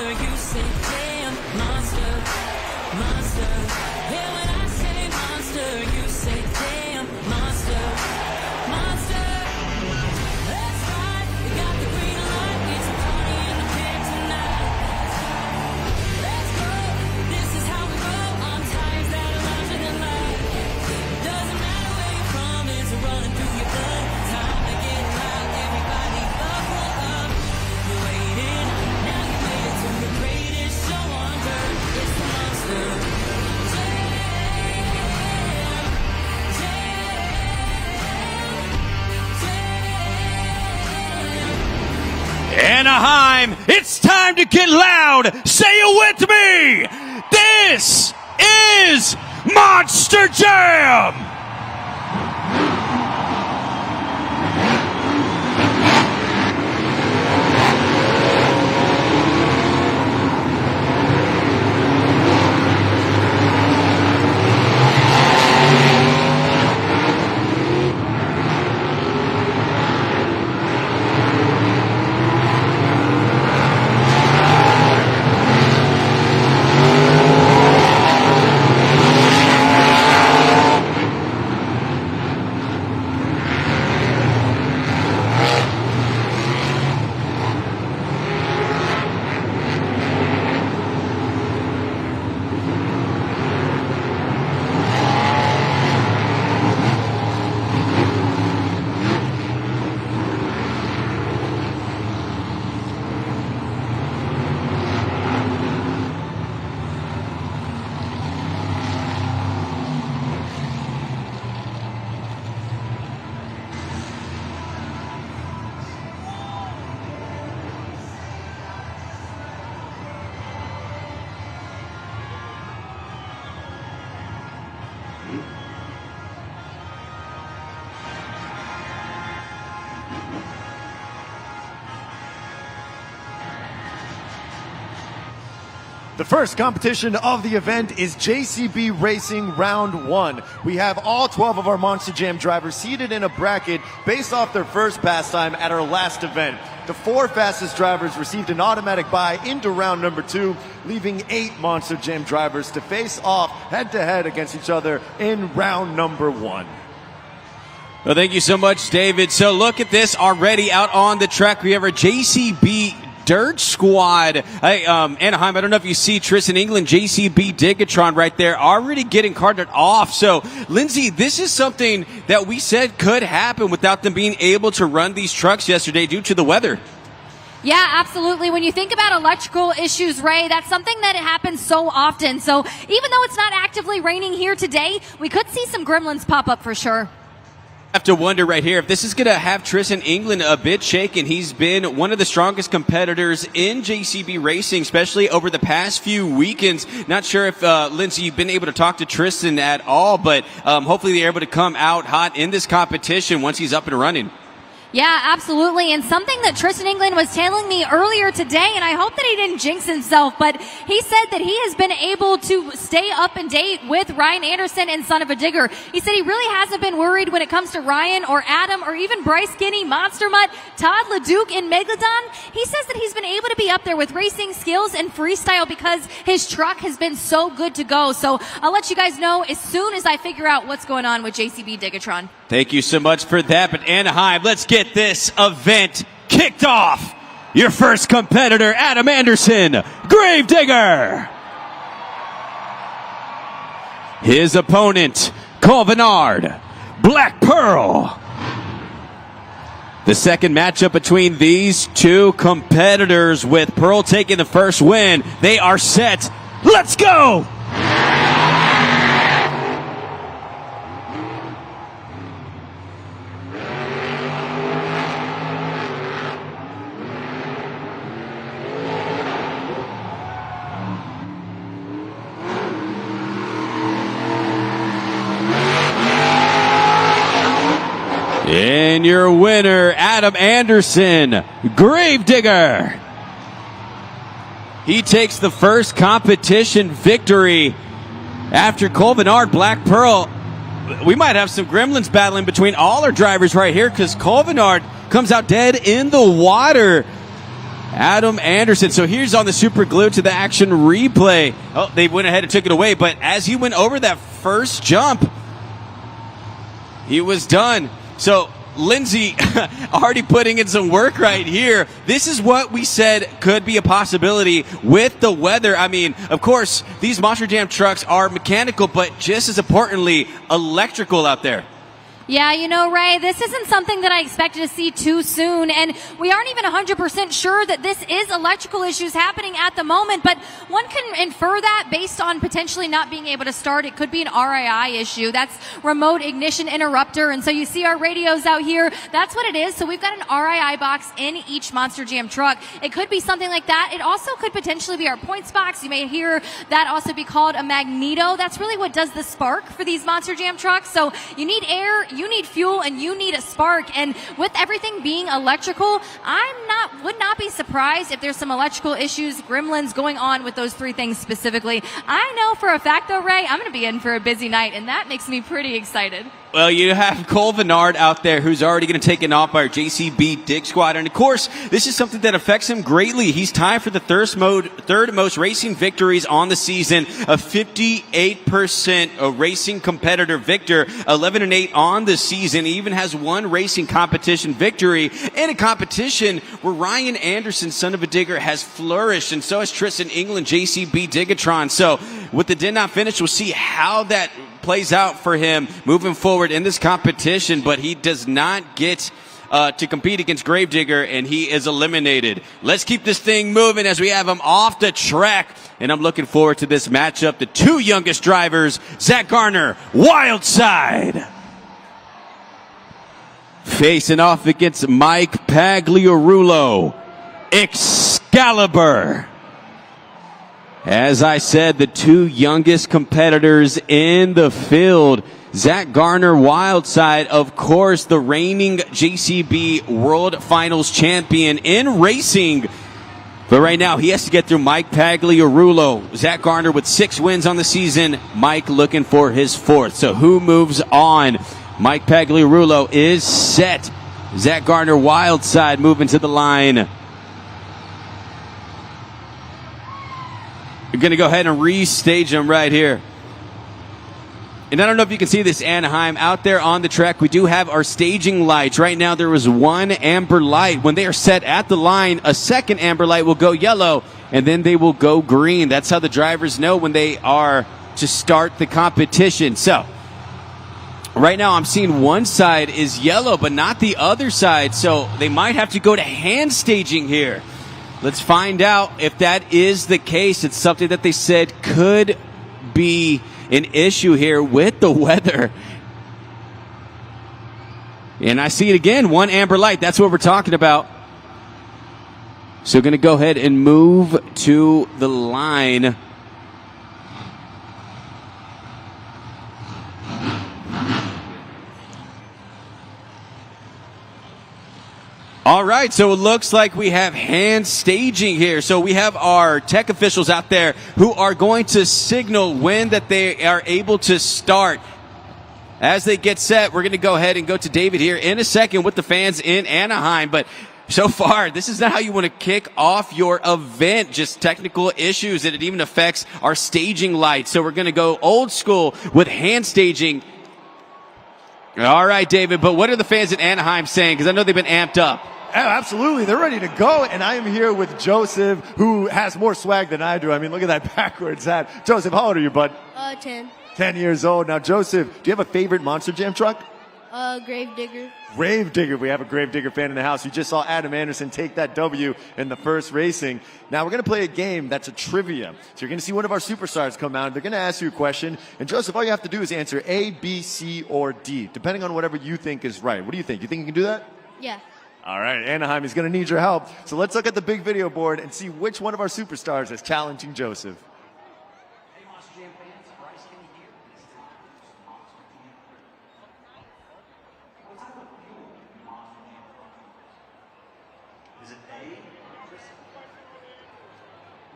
monster, you say damn, monster, monster. Yeah, when I say monster, you say damn, monster, monster. That's right, we got the green light, it's a party in the pit tonight. Let's go, this is how we roll, on tires that are larger than life. Doesn't matter where you're from, it's running through your blood. Time to get loud, everybody buckle up. You're waiting, now you made it to the greatest show on earth. It's the monster. Anaheim, it's time to get loud. Say it with me. This is Monster Jam. The first competition of the event is JCB Racing Round 1. We have all 12 of our Monster Jam drivers seated in a bracket based off their first pass time at our last event. The 4 fastest drivers received an automatic bye into round number 2, leaving 8 Monster Jam drivers to face off head-to-head against each other in round number 1. Well, thank you so much, David. So look at this already out on the track. We have our JCB Dirt Squad. Hey, Anaheim, I don't know if you see Tristan England, JCB Digatron right there, already getting carted off. So, Lindsay, this is something that we said could happen without them being able to run these trucks yesterday due to the weather. Yeah, absolutely. When you think about electrical issues, Ray, that's something that happens so often. So, even though it's not actively raining here today, we could see some gremlins pop up for sure. Have to wonder right here if this is going to have Tristan England a bit shaken. He's been one of the strongest competitors in JCB racing, especially over the past few weekends. Not sure if, Lindsay, you've been able to talk to Tristan at all, but hopefully they're able to come out hot in this competition once he's up and running. Yeah, absolutely. And something that Tristan England was telling me earlier today, and I hope that he didn't jinx himself, but he said that he has been able to stay up and date with Ryan Anderson and Son of a Digger. He said he really hasn't been worried when it comes to Ryan or Adam or even Bryce Kinney, Monster Mutt, Todd LeDuc, and Megalodon. He says that he's been able to be up there with racing skills and freestyle because his truck has been so good to go. So I'll let you guys know as soon as I figure out what's going on with JCB Digatron. Thank you so much for that. But Anaheim, let's get this event kicked off. Your first competitor, Adam Anderson, Gravedigger. His opponent, Colvinard, Black Pearl. The second matchup between these two competitors, with Pearl taking the first win. They are set. Let's go! And your winner, Adam Anderson, Gravedigger. He takes the first competition victory after Colvinard, Black Pearl. We might have some gremlins battling between all our drivers right here, because Colvinard comes out dead in the water. Adam Anderson. So here's on the super glue to the action replay. Oh, they went ahead and took it away, but as he went over that first jump, he was done. So Lindsay already putting in some work right here. This is what we said could be a possibility with the weather. I mean, of course, these Monster Jam trucks are mechanical, but just as importantly, electrical out there. Yeah, you know, Ray, this isn't something that I expected to see too soon, and we aren't even 100% sure that this is electrical issues happening at the moment, but one can infer that based on potentially not being able to start. It could be an RII issue. That's remote ignition interrupter, and so you see our radios out here. That's what it is. So we've got an RII box in each Monster Jam truck. It could be something like that. It also could potentially be our points box. You may hear that also be called a magneto. That's really what does the spark for these Monster Jam trucks. So you need air, you need fuel, and you need a spark. And with everything being electrical, would not be surprised if there's some electrical issues, gremlins going on with those three things specifically. I know for a fact though, Ray, I'm going to be in for a busy night, and that makes me pretty excited. Well, you have Cole Vennard out there who's already going to take it off by our JCB Dig Squad. And, of course, this is something that affects him greatly. He's tied for the third most racing victories on the season, a 58% racing competitor Victor, 11-8 on the season. He even has one racing competition victory in a competition where Ryan Anderson, son of a digger, has flourished, and so has Tristan England, JCB Digatron. So with the did not finish, we'll see how that plays out for him moving forward in this competition, but he does not get to compete against Gravedigger, and he is eliminated. Let's keep this thing moving as we have him off the track, and I'm looking forward to this matchup. The two youngest drivers, Zach Garner, Wildside, facing off against Mike Pagliarulo, Excalibur. As I said, the two youngest competitors in the field. Zach Garner, Wildside, of course, the reigning JCB World Finals champion in racing. But right now, he has to get through Mike Pagliarulo. Zach Garner with 6 wins on the season. Mike looking for his 4th. So who moves on? Mike Pagliarulo is set. Zach Garner, Wildside, moving to the line. We're going to go ahead and restage them right here. And I don't know if you can see this, Anaheim. Out there on the track, we do have our staging lights. Right now, there was one amber light. When they are set at the line, a second amber light will go yellow, and then they will go green. That's how the drivers know when they are to start the competition. So, right now, I'm seeing one side is yellow, but not the other side. So, they might have to go to hand staging here. Let's find out if that is the case. It's something that they said could be an issue here with the weather. And I see it again, one amber light. That's what we're talking about. So going to go ahead and move to the line. All right, so it looks like we have hand staging here. So we have our tech officials out there who are going to signal when that they are able to start. As they get set, we're going to go ahead and go to David here in a second with the fans in Anaheim. But so far, this is not how you want to kick off your event. Just technical issues, and it even affects our staging lights. So we're going to go old school with hand staging. All right, David, but what are the fans in Anaheim saying? Because I know they've been amped up. Oh, absolutely. They're ready to go. And I am here with Joseph, who has more swag than I do. I mean, look at that backwards hat. Joseph, how old are you, bud? 10. 10 years old. Now, Joseph, do you have a favorite Monster Jam truck? Gravedigger. Gravedigger. We have a Gravedigger fan in the house. You just saw Adam Anderson take that W in the first racing. Now, we're going to play a game that's a trivia. So you're going to see one of our superstars come out. They're going to ask you a question. And, Joseph, all you have to do is answer A, B, C, or D, depending on whatever you think is right. What do you think? You think you can do that? Yeah. All right, Anaheim is going to need your help. So let's look at the big video board and see which one of our superstars is challenging Joseph. Hey, Monster Jam fans, Bryce Kenny here. This is Monster Jam. What type of fuel do Monster Jam trucks use? Is it A, electricity,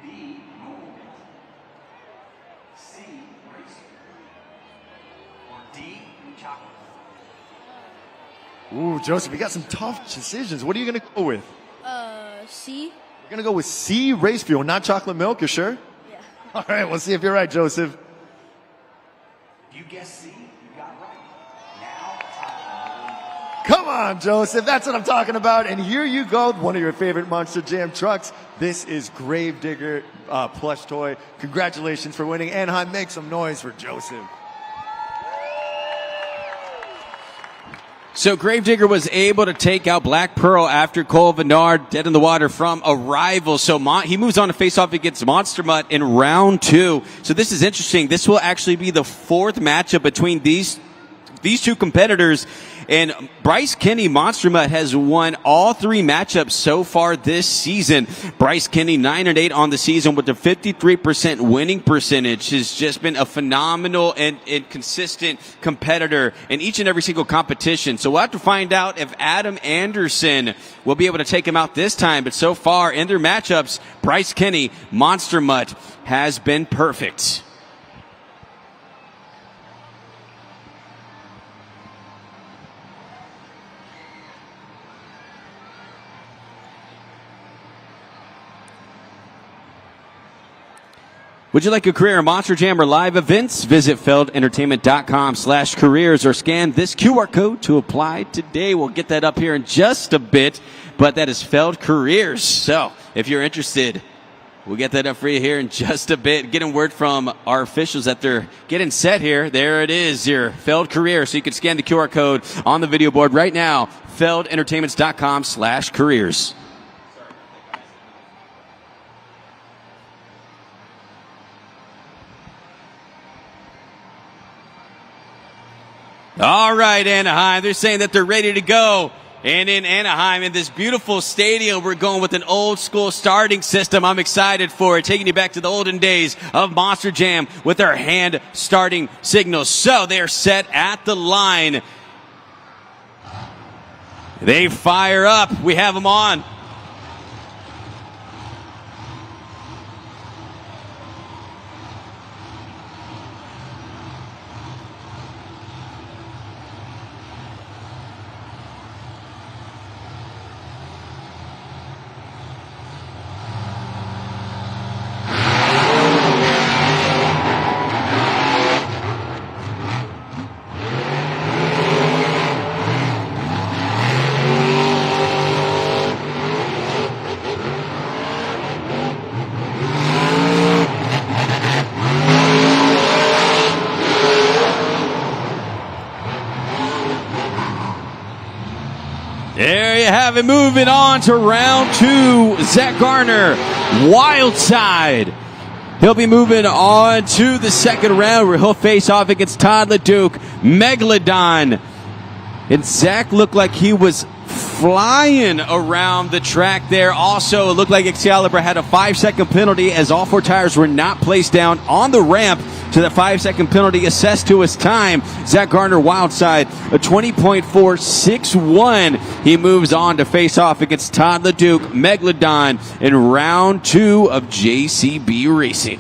B, normal gas, C, racing, or D, chocolate? Ooh, Joseph, you got some tough decisions. What are you going to go with? C. We're going to go with C, race fuel, not chocolate milk. You sure? Yeah. All right, we'll see if you're right, Joseph. You guessed C, you got it right. Now, time. Come on, Joseph. That's what I'm talking about. And here you go, one of your favorite Monster Jam trucks. This is Gravedigger plush toy. Congratulations for winning. Anaheim, make some noise for Joseph. So Gravedigger was able to take out Black Pearl after Cole Vennard dead in the water from Arrival. So he moves on to face off against Monster Mutt in round 2. So this is interesting. This will actually be the 4th matchup between these two competitors. And Bryce Kenny, Monster Mutt, has won all 3 matchups so far this season. Bryce Kenny, 9-8 on the season with a 53% winning percentage. Has just been a phenomenal and consistent competitor in each and every single competition. So we'll have to find out if Adam Anderson will be able to take him out this time. But so far in their matchups, Bryce Kenny, Monster Mutt, has been perfect. Would you like a career in Monster Jam or live events? Visit feldentertainment.com/careers or scan this QR code to apply today. We'll get that up here in just a bit, but that is Feld Careers. So if you're interested, we'll get that up for you here in just a bit. Getting word from our officials that they're getting set here. There it is, your Feld Career. So you can scan the QR code on the video board right now, feldentertainment.com/careers. All right, Anaheim. They're saying that they're ready to go. And in Anaheim, in this beautiful stadium, we're going with an old school starting system. I'm excited for it, taking you back to the olden days of Monster Jam with our hand starting signals. So they're set at the line. They fire up. We have them on. There you have it. Moving on to round 2. Zach Garner, Wild Side. He'll be moving on to the second round where he'll face off against Todd LeDuc, Megalodon. And Zach looked like he was flying around the track there. Also, it looked like Excalibur had a 5-second penalty as all 4 tires were not placed down on the ramp to the 5-second penalty assessed to his time. Zach Garner, Wild Side, a 20.461. He moves on to face off against Todd LeDuc, Megalodon, in round 2 of JCB Racing.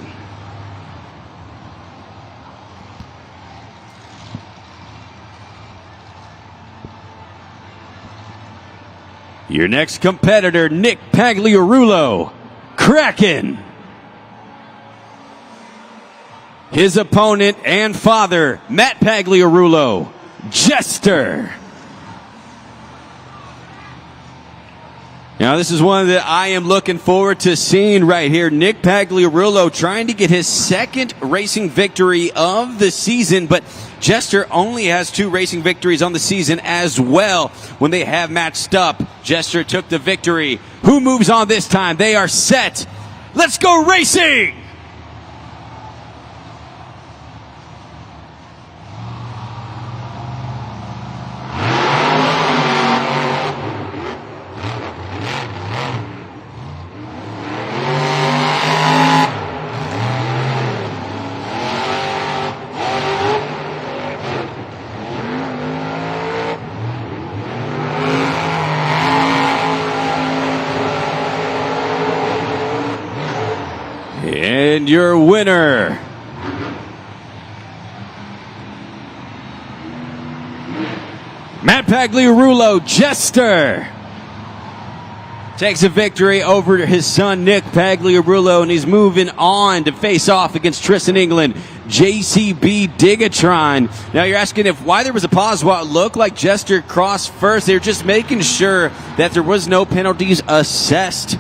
Your next competitor, Nick Pagliarulo, Kraken. His opponent and father, Matt Pagliarulo, Jester. Now, this is one that I am looking forward to seeing right here. Nick Pagliarulo trying to get his 2nd racing victory of the season, but Jester only has 2 racing victories on the season as well. When they have matched up, Jester took the victory. Who moves on this time? They are set. Let's go racing! And your winner, Matt Pagliarulo, Jester. takes a victory over his son Nick Pagliarulo, and he's moving on to face off against Tristan England, JCB Digatron. Now you're asking why there was a pause. Well, it looked like Jester crossed first. They were just making sure that there was no penalties assessed.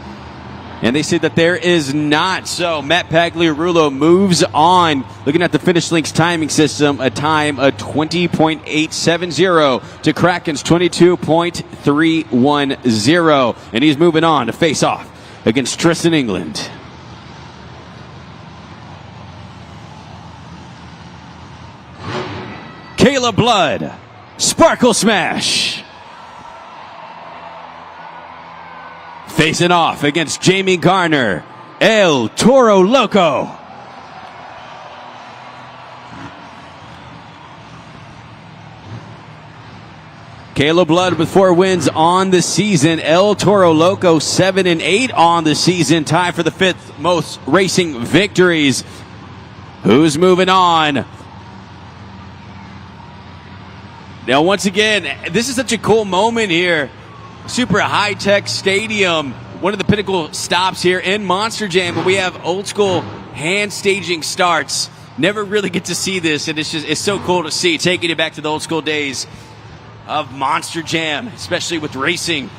And they say that there is not. So Matt Pagliarulo moves on. Looking at the Finish Links timing system, a time of 20.870 to Kraken's 22.310. And he's moving on to face off against Tristan England. Kayla Blood, Sparkle Smash. Facing off against Jamie Garner, El Toro Loco. Kayla Blood with 4 wins on the season. El Toro Loco 7-8 on the season. Tied for the 5th most racing victories. Who's moving on? Now, once again, this is such a cool moment here. Super high-tech stadium, one of the pinnacle stops here in Monster Jam, but we have old school hand staging starts. Never really get to see this, and it's so cool to see, taking it back to the old school days of Monster Jam, especially with racing.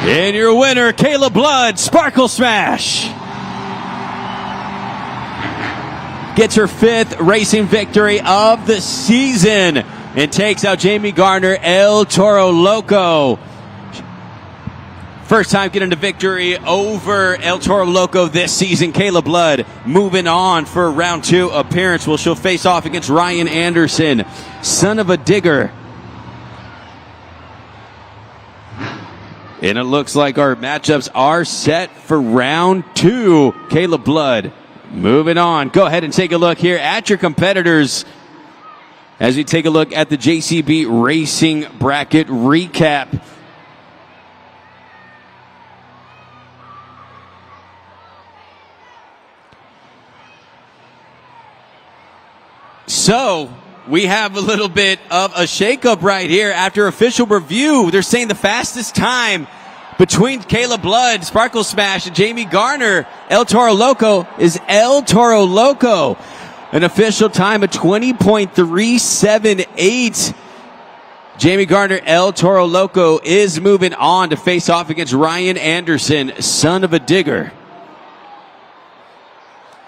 And your winner, Kayla Blood, Sparkle Smash. Gets her 5th racing victory of the season and takes out Jamie Garner, El Toro Loco. First time getting a victory over El Toro Loco this season. Kayla Blood moving on for round 2 appearance. Well, she'll face off against Ryan Anderson, son of a digger. And it looks like our matchups are set for round 2. Kayla Blood moving on. Go ahead and take a look here at your competitors as we take a look at the JCB Racing bracket recap. So we have a little bit of a shakeup right here after official review. They're saying the fastest time between Kayla Blood, Sparkle Smash, and Jamie Garner, El Toro Loco, is El Toro Loco. An official time of 20.378. Jamie Garner, El Toro Loco, is moving on to face off against Ryan Anderson, son of a digger.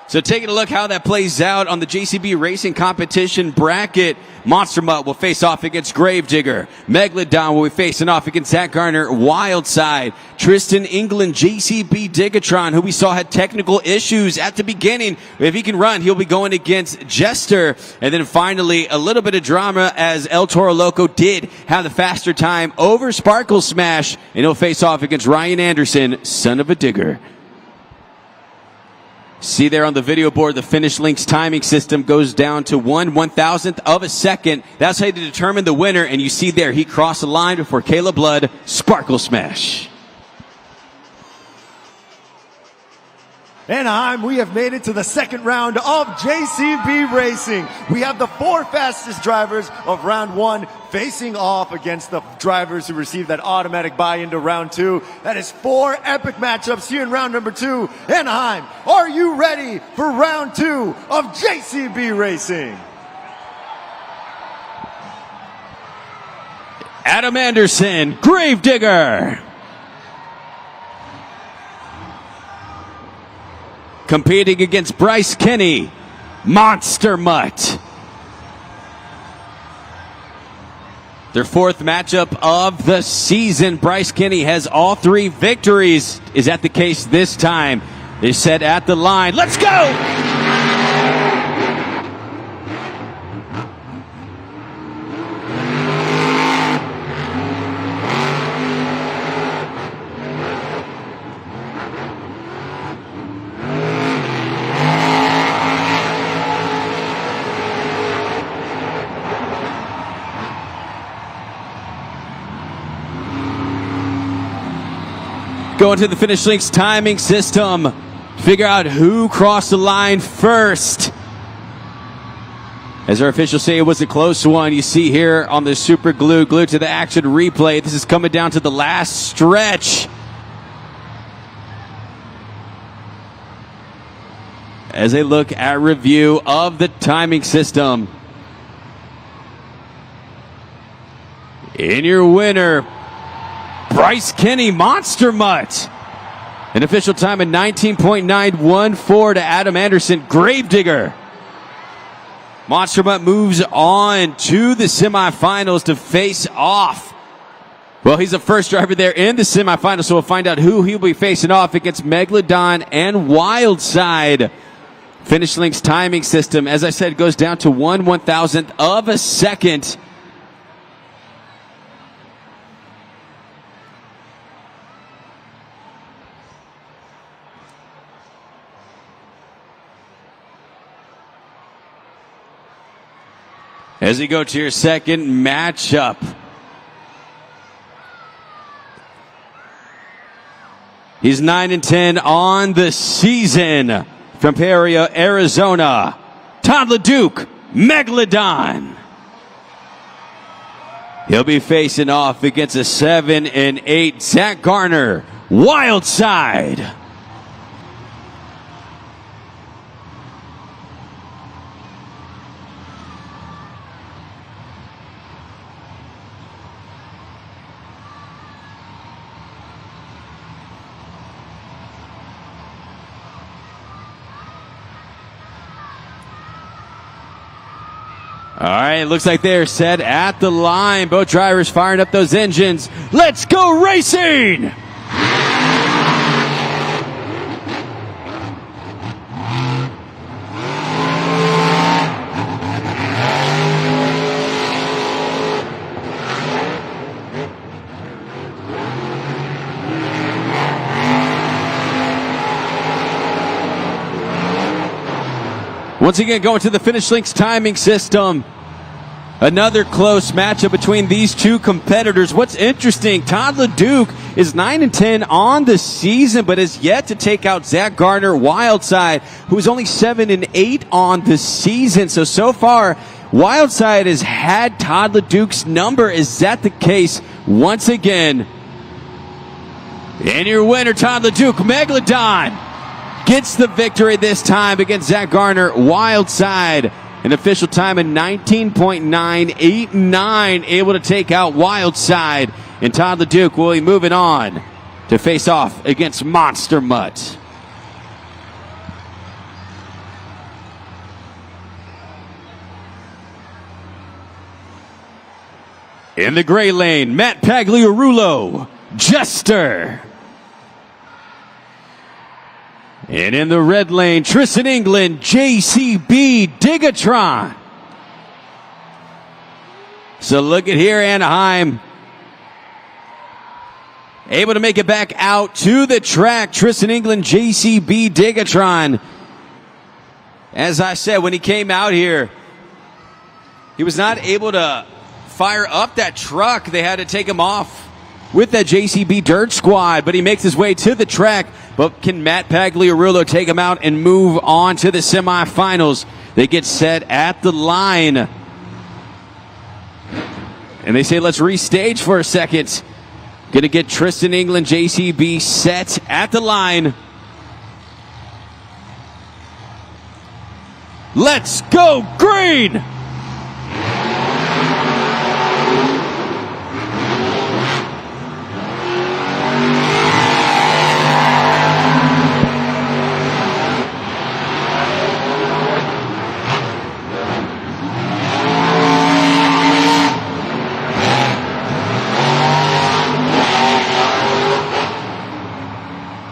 So taking a look how that plays out on the JCB Racing competition bracket. Monster Mutt will face off against Gravedigger. Megalodon will be facing off against Zach Garner, Wildside. Tristan England, JCB Digatron, who we saw had technical issues at the beginning. If he can run, he'll be going against Jester. And then finally, a little bit of drama as El Toro Loco did have the faster time over Sparkle Smash. And he'll face off against Ryan Anderson, son of a digger. See there on the video board, the Finish Links timing system goes down to 1/1000th of a second. That's how you determine the winner. And you see there, he crossed the line before Kayla Blood, Sparkle Smash. Anaheim, we have made it to the second round of JCB Racing. We have the 4 fastest drivers of round 1 facing off against the drivers who received that automatic buy into round 2. That is 4 epic matchups here in round number 2. Anaheim, are you ready for round 2 of JCB Racing? Adam Anderson, Gravedigger. Competing against Bryce Kenny, Monster Mutt. Their 4th matchup of the season. Bryce Kenny has all 3 victories. Is that the case this time? They're set at the line. Let's go! Going to the finish link's timing system. Figure out who crossed the line first. As our officials say, it was a close one. You see here on the super glued to the action replay. This is coming down to the last stretch. As they look at review of the timing system. In your winner, Bryce Kenny, Monster Mutt. An official time of 19.914 to Adam Anderson, Gravedigger. Monster Mutt moves on to the semifinals to face off. Well, he's the first driver there in the semifinals, so we'll find out who he'll be facing off against Megalodon and Wildside. Finish Link's timing system, as I said, goes down to 1/1000th of a second. As you go to your second matchup. He's 9-10 on the season. From Peoria, Arizona, Todd LeDuc, Megalodon. He'll be facing off against a 7-8 Zach Garner, Wildside. All right, looks like they're set at the line. Both drivers firing up those engines. Let's go racing! Once again, going to the finish link's timing system. Another close matchup between these two competitors. What's interesting, Todd LeDuc is 9-10 on the season, but has yet to take out Zach Garner, Wildside, who is only 7-8 on the season. So far, Wildside has had Todd LeDuc's number. Is that the case once again? And your winner, Todd LeDuc, Megalodon, gets the victory this time against Zach Garner, Wildside. An official time of 19.989, able to take out Wildside. And Todd LeDuc will be moving on to face off against Monster Mutt. In the gray lane, Matt Pagliarulo, Jester. And in the red lane, Tristan England, JCB, Digatron. So look at here, Anaheim. Able to make it back out to the track. Tristan England, JCB, Digatron. As I said, when he came out here, he was not able to fire up that truck. They had to take him off with that JCB Dirt Squad, but he makes his way to the track. But can Matt Pagliarulo take him out and move on to the semifinals? They get set at the line. And they say, let's restage for a second. Gonna get Tristan England, JCB set at the line. Let's go green!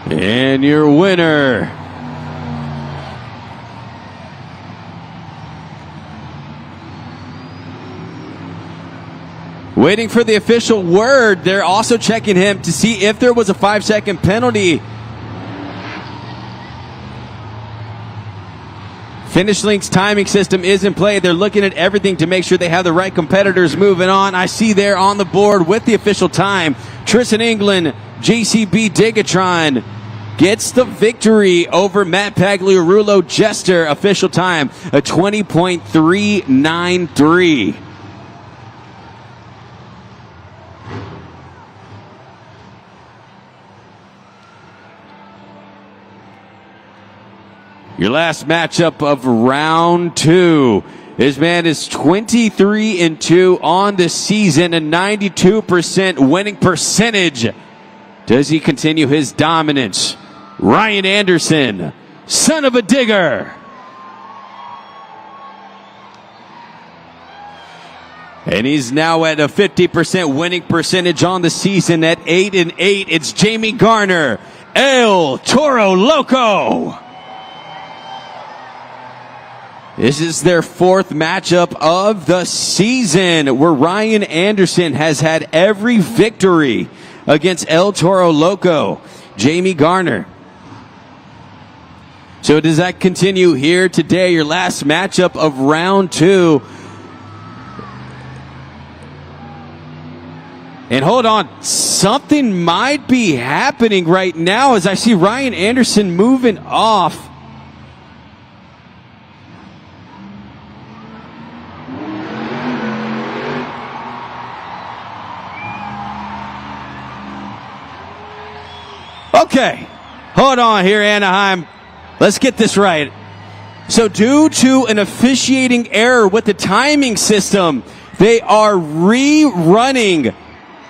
And your winner, waiting for the official word. They're also checking him to see if there was a 5-second penalty Finish Link's timing system is in play. They're looking at everything to make sure they have the right competitors moving on. I see there on the board with the official time, Tristan England, JCB Digatron gets the victory over Matt Pagliarulo Jester. Official time, a 20.393. Your last matchup of round 2. This man is 23-2 on the season, a 92% winning percentage. Does he continue his dominance? Ryan Anderson, son of a digger. And he's now at a 50% winning percentage on the season at 8-8. It's Jamie Garner, El Toro Loco. This is their 4th matchup of the season, where Ryan Anderson has had every victory against El Toro Loco. Jamie Garner. So does that continue here today, your last matchup of round 2? And hold on, something might be happening right now as I see Ryan Anderson moving off. Okay, hold on here, Anaheim. Let's get this right. So due to an officiating error with the timing system, they are rerunning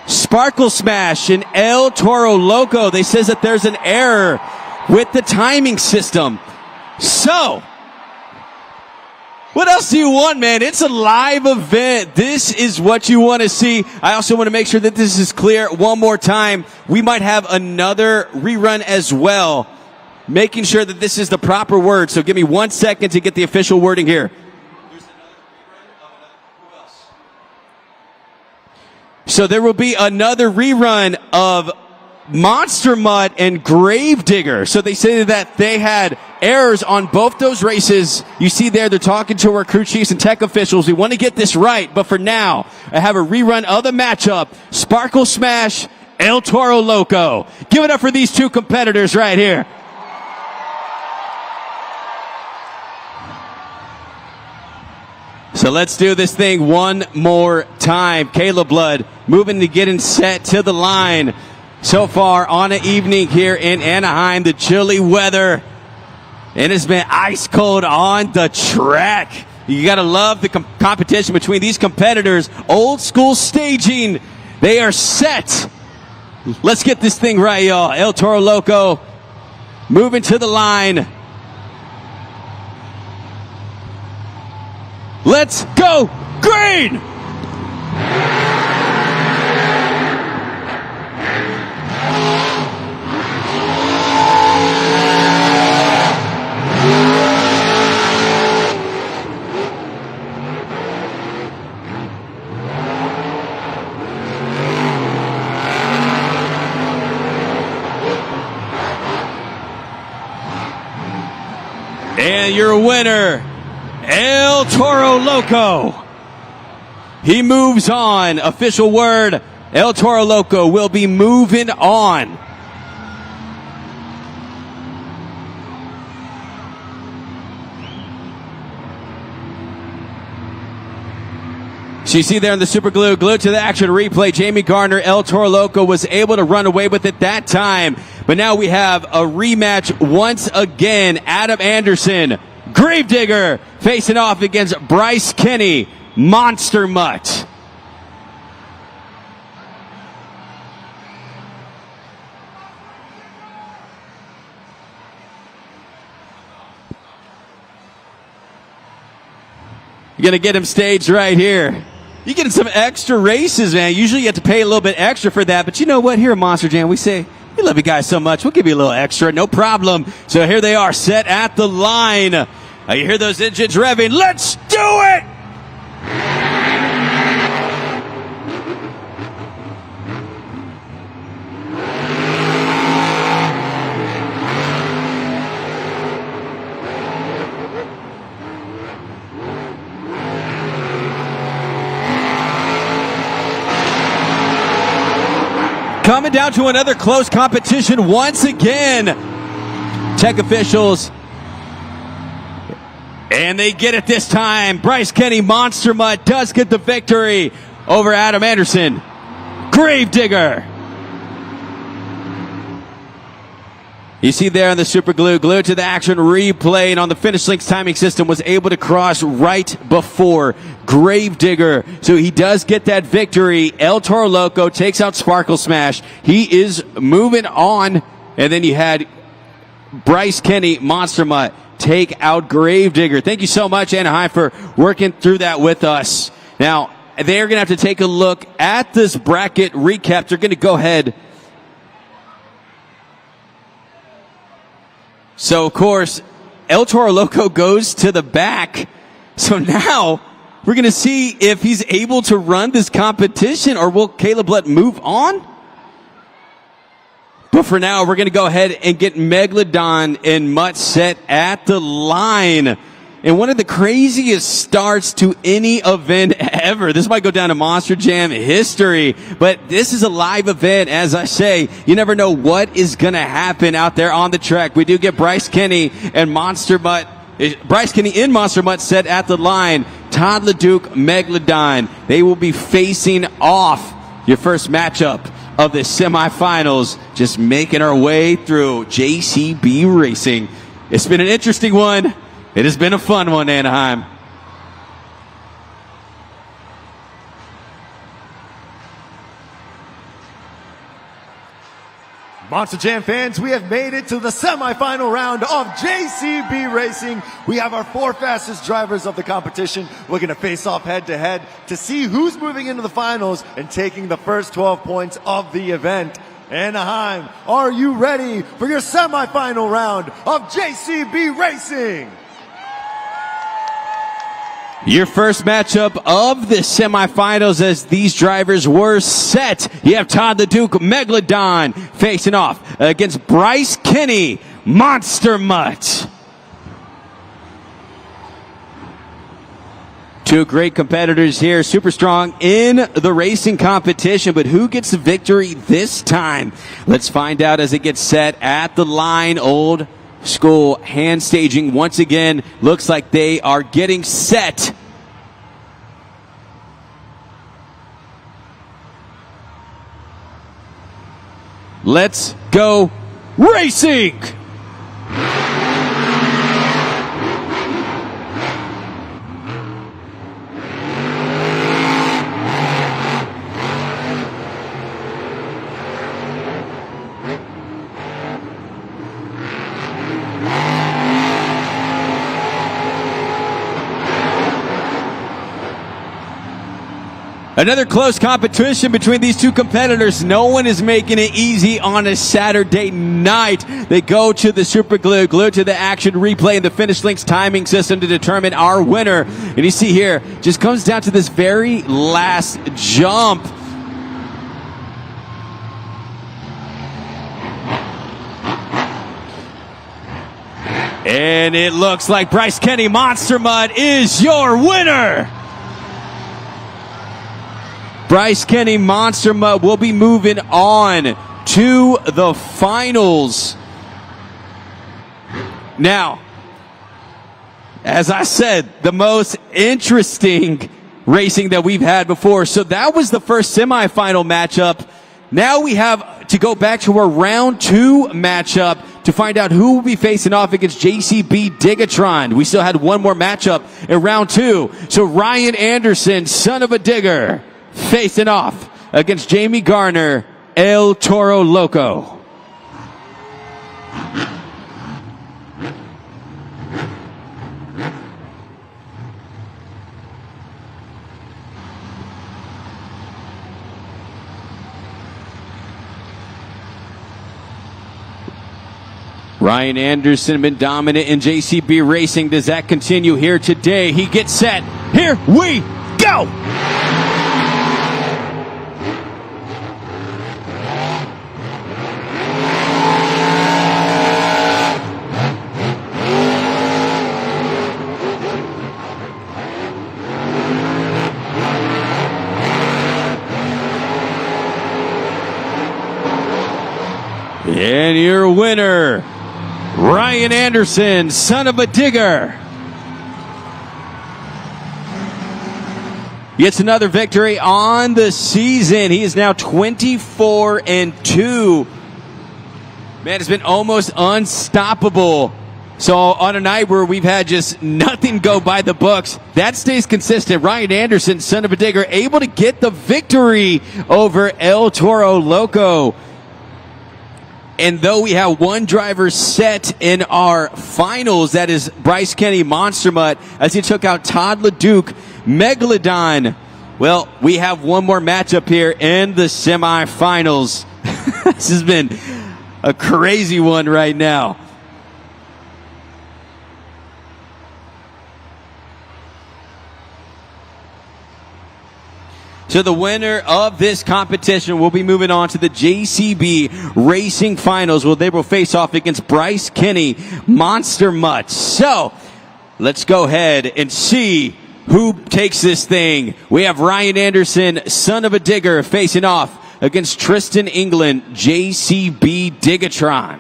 Sparkle Smash and El Toro Loco. They says that there's an error with the timing system. So, what else do you want, man? It's a live event. This is what you want to see. I also want to make sure that this is clear one more time. We might have another rerun as well, making sure that this is the proper word. So give me 1 second to get the official wording here. So there will be another rerun of Monster Mutt and Gravedigger. So they say that they had errors on both those races. You see there, they're talking to our crew chiefs and tech officials. We want to get this right, but for now, I have a rerun of the matchup. Sparkle Smash, El Toro Loco. Give it up for these two competitors right here. So let's do this thing one more time. Caleb Blood moving to getting set to the line. So far on an evening here in Anaheim, the chilly weather, and it's been ice cold on the track. You gotta love the competition between these competitors. Old school staging. They are set. Let's get this thing right, y'all. El Toro Loco moving to the line. Let's go green! And your winner, El Toro Loco. He moves on. Official word, El Toro Loco will be moving on. So you see there in the super glue, glued to the action replay, Jamie Garner, El Toro Loco was able to run away with it that time. But now we have a rematch once again. Adam Anderson, Gravedigger, facing off against Bryce Kenny, Monster Mutt. You're going to get him staged right here. You're getting some extra races, man. Usually you have to pay a little bit extra for that. But you know what? Here at Monster Jam, we say, we love you guys so much. We'll give you a little extra. No problem. So here they are set at the line. You hear those engines revving. Let's do it! Coming down to another close competition once again. Tech officials. And they get it this time. Bryce Kenny Monster Mutt does get the victory over Adam Anderson. Gravedigger. You see there on the super glue, glued to the action replay, and on the finish links timing system was able to cross right before Gravedigger. So he does get that victory. El Toro Loco takes out Sparkle Smash. He is moving on. And then you had Bryce Kenny Monster Mutt take out Gravedigger. Thank you so much, Anaheim, for working through that with us. Now, they're going to have to take a look at this bracket recap. They're going to go ahead. So, of course, El Toro Loco goes to the back. So now we're going to see if he's able to run this competition, or will Caleb Lett move on? But for now, we're going to go ahead and get Megalodon and Mutt set at the line. And one of the craziest starts to any event ever. This might go down to Monster Jam history, but this is a live event. As I say, you never know what is going to happen out there on the track. We do get Bryce Kenny and Monster Mutt. Bryce Kenny and Monster Mutt set at the line. Todd LeDuc, Megalodon. They will be facing off. Your first matchup of the semifinals. Just making our way through JCB Racing. It's been an interesting one. It has been a fun one, Anaheim. Monster Jam fans, we have made it to the semifinal round of JCB Racing. We have our 4 fastest drivers of the competition. We're going to face off head to head to see who's moving into the finals and taking the first 12 points of the event. Anaheim, are you ready for your semifinal round of JCB Racing? Your first matchup of the semifinals as these drivers were set. You have Todd LeDuc, Megalodon, facing off against Bryce Kenny, Monster Mutt. Two great competitors here, super strong in the racing competition, but who gets the victory this time? Let's find out as it gets set at the line. Old school hand staging once again. Looks like they are getting set. Let's go racing! Another close competition between these two competitors. No one is making it easy on a Saturday night. They go to the super glue, glued to the action replay and the finish links timing system to determine our winner. And you see here, just comes down to this very last jump. And it looks like Bryce Kenny Monster Mutt is your winner. Bryce Kenny Monster Mutt will be moving on to the finals. Now, as I said, the most interesting racing that we've had before. So that was the first semifinal matchup. Now we have to go back to our round 2 matchup to find out who will be facing off against JCB Digatron. We still had one more matchup in round 2. So Ryan Anderson, son of a digger, facing off against Jamie Garner, El Toro Loco. Ryan Anderson been dominant in JCB Racing. Does that continue here today? He gets set. Here we go! And your winner, Ryan Anderson, son of a digger, gets another victory on the season. He is now 24-2. Man, it's been almost unstoppable. So on a night where we've had just nothing go by the books, that stays consistent. Ryan Anderson, son of a digger, able to get the victory over El Toro Loco. And though we have one driver set in our finals, that is Bryce Kenny Monster Mutt, as he took out Todd LeDuc Megalodon. Well, we have one more matchup here in the semifinals. This has been a crazy one right now. So the winner of this competition will be moving on to the JCB Racing Finals, where they will face off against Bryce Kenny Monster Mutt. So let's go ahead and see who takes this thing. We have Ryan Anderson, son of a digger, facing off against Tristan England, JCB Digatron.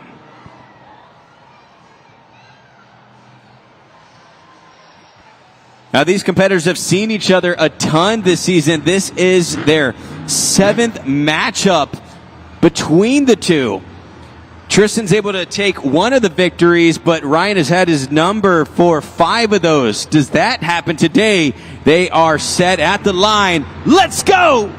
Now, these competitors have seen each other a ton this season. This is their 7th matchup between the two. Tristan's able to take one of the victories, but Ryan has had his number for 5 of those. Does that happen today? They are set at the line. Let's go!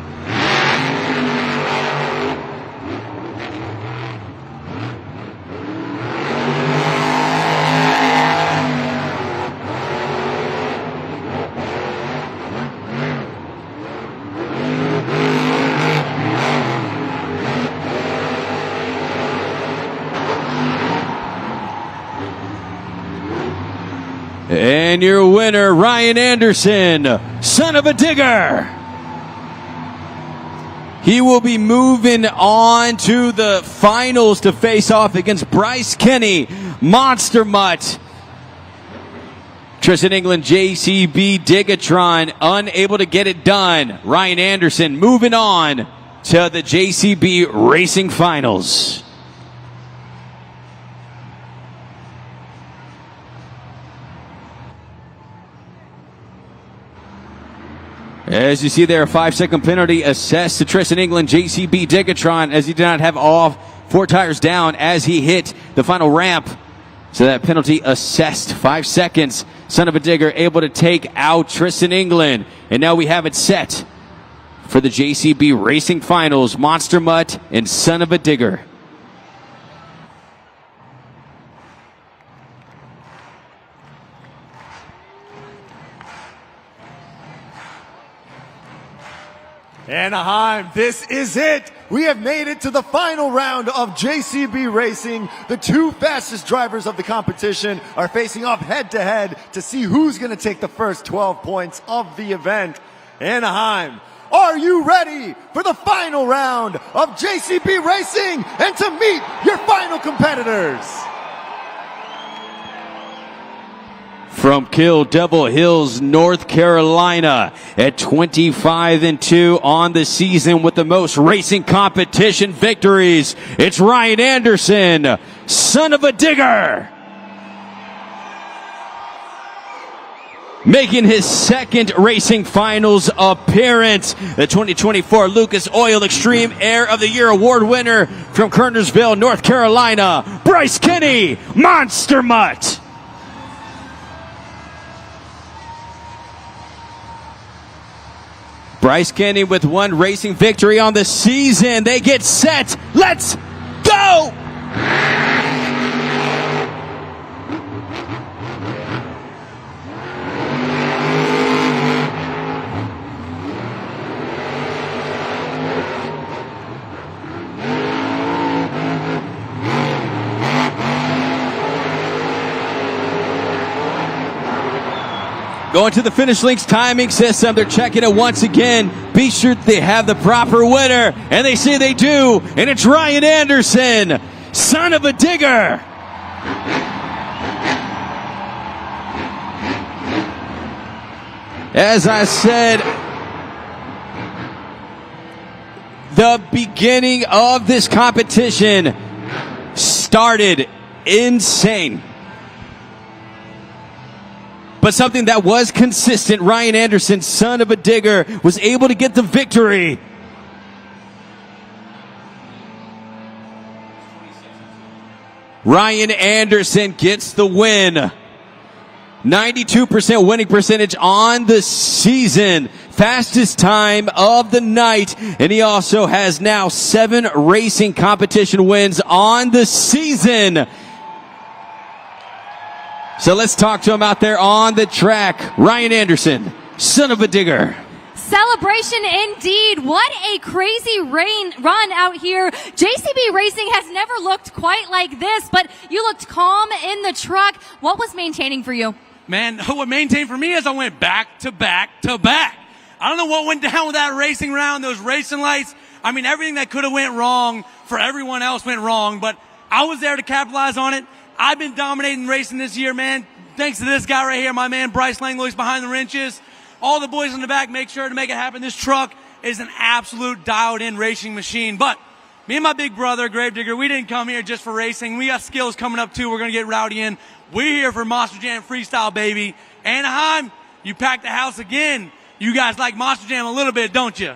And your winner, Ryan Anderson, son of a digger. He will be moving on to the finals to face off against Bryce Kenny, Monster Mutt. Tristan England, JCB Digatron, unable to get it done. Ryan Anderson moving on to the JCB Racing Finals. As you see there, a 5-second penalty assessed to Tristan England, JCB Digatron, as he did not have all 4 tires down as he hit the final ramp. So that penalty assessed, 5 seconds. Son of a digger able to take out Tristan England. And now we have it set for the JCB Racing Finals, Monster Mutt and Son of a Digger. Anaheim, this is it. We have made it to the final round of JCB Racing. The 2 fastest drivers of the competition are facing off head to head to see who's going to take the first 12 points of the event. Anaheim, are you ready for the final round of JCB Racing and to meet your final competitors? From Kill Devil Hills, North Carolina, at 25-2 on the season with the most racing competition victories, it's Ryan Anderson, son of a digger. Making his 2nd racing finals appearance, the 2024 Lucas Oil Extreme Air of the Year award winner from Kernersville, North Carolina, Bryce Kenny, Monster Mutt. Bryce Kenny with 1 racing victory on the season. They get set. Let's go! Going to the finish link's timing system. They're checking it once again. Be sure they have the proper winner. And they say they do. And it's Ryan Anderson, son of a digger. As I said, the beginning of this competition started insane. But something that was consistent, Ryan Anderson, son of a digger, was able to get the victory. Ryan Anderson gets the win. 92% winning percentage on the season. Fastest time of the night. And he also has now 7 racing competition wins on the season. So let's talk to him out there on the track. Ryan Anderson, son of a digger. Celebration indeed. What a crazy run out here. JCB Racing has never looked quite like this, but you looked calm in the truck. What was maintaining for you? Man, what maintained for me is I went back to back to back. I don't know what went down with that racing round, those racing lights. I mean, everything that could have went wrong for everyone else went wrong, but I was there to capitalize on it. I've been dominating racing this year, man. Thanks to this guy right here, my man Bryce Langlois behind the wrenches. All the boys in the back make sure to make it happen. This truck is an absolute dialed-in racing machine. But me and my big brother, Gravedigger, we didn't come here just for racing. We got skills coming up, too. We're going to get rowdy in. We're here for Monster Jam Freestyle, baby. Anaheim, you packed the house again. You guys like Monster Jam a little bit, don't you?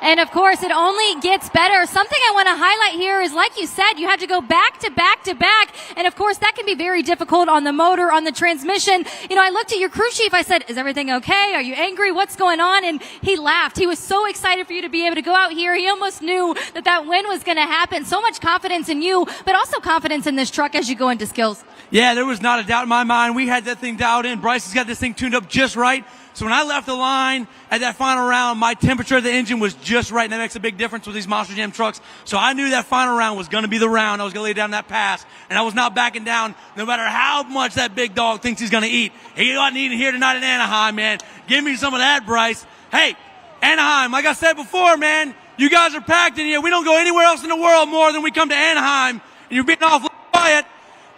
And of course, it only gets better. Something I want to highlight here is, like you said, you had to go back to back to back. And of course, that can be very difficult on the motor, on the transmission. You know, I looked at your crew chief. I said, is everything okay? Are you angry? What's going on? And he laughed. He was so excited for you to be able to go out here. He almost knew that that win was going to happen. So much confidence in you, but also confidence in this truck as you go into skills. Yeah, there was not a doubt in my mind. We had that thing dialed in. Bryce has got this thing tuned up just right. So when I left the line at that final round, my temperature of the engine was just right, and that makes a big difference with these Monster Jam trucks. So I knew that final round was going to be the round. I was going to lay down that pass, and I was not backing down no matter how much that big dog thinks he's going to eat. He wasn't eating here tonight in Anaheim, man. Give me some of that, Bryce. Hey, Anaheim, like I said before, man, you guys are packed in here. We don't go anywhere else in the world more than we come to Anaheim, and you're being awful quiet.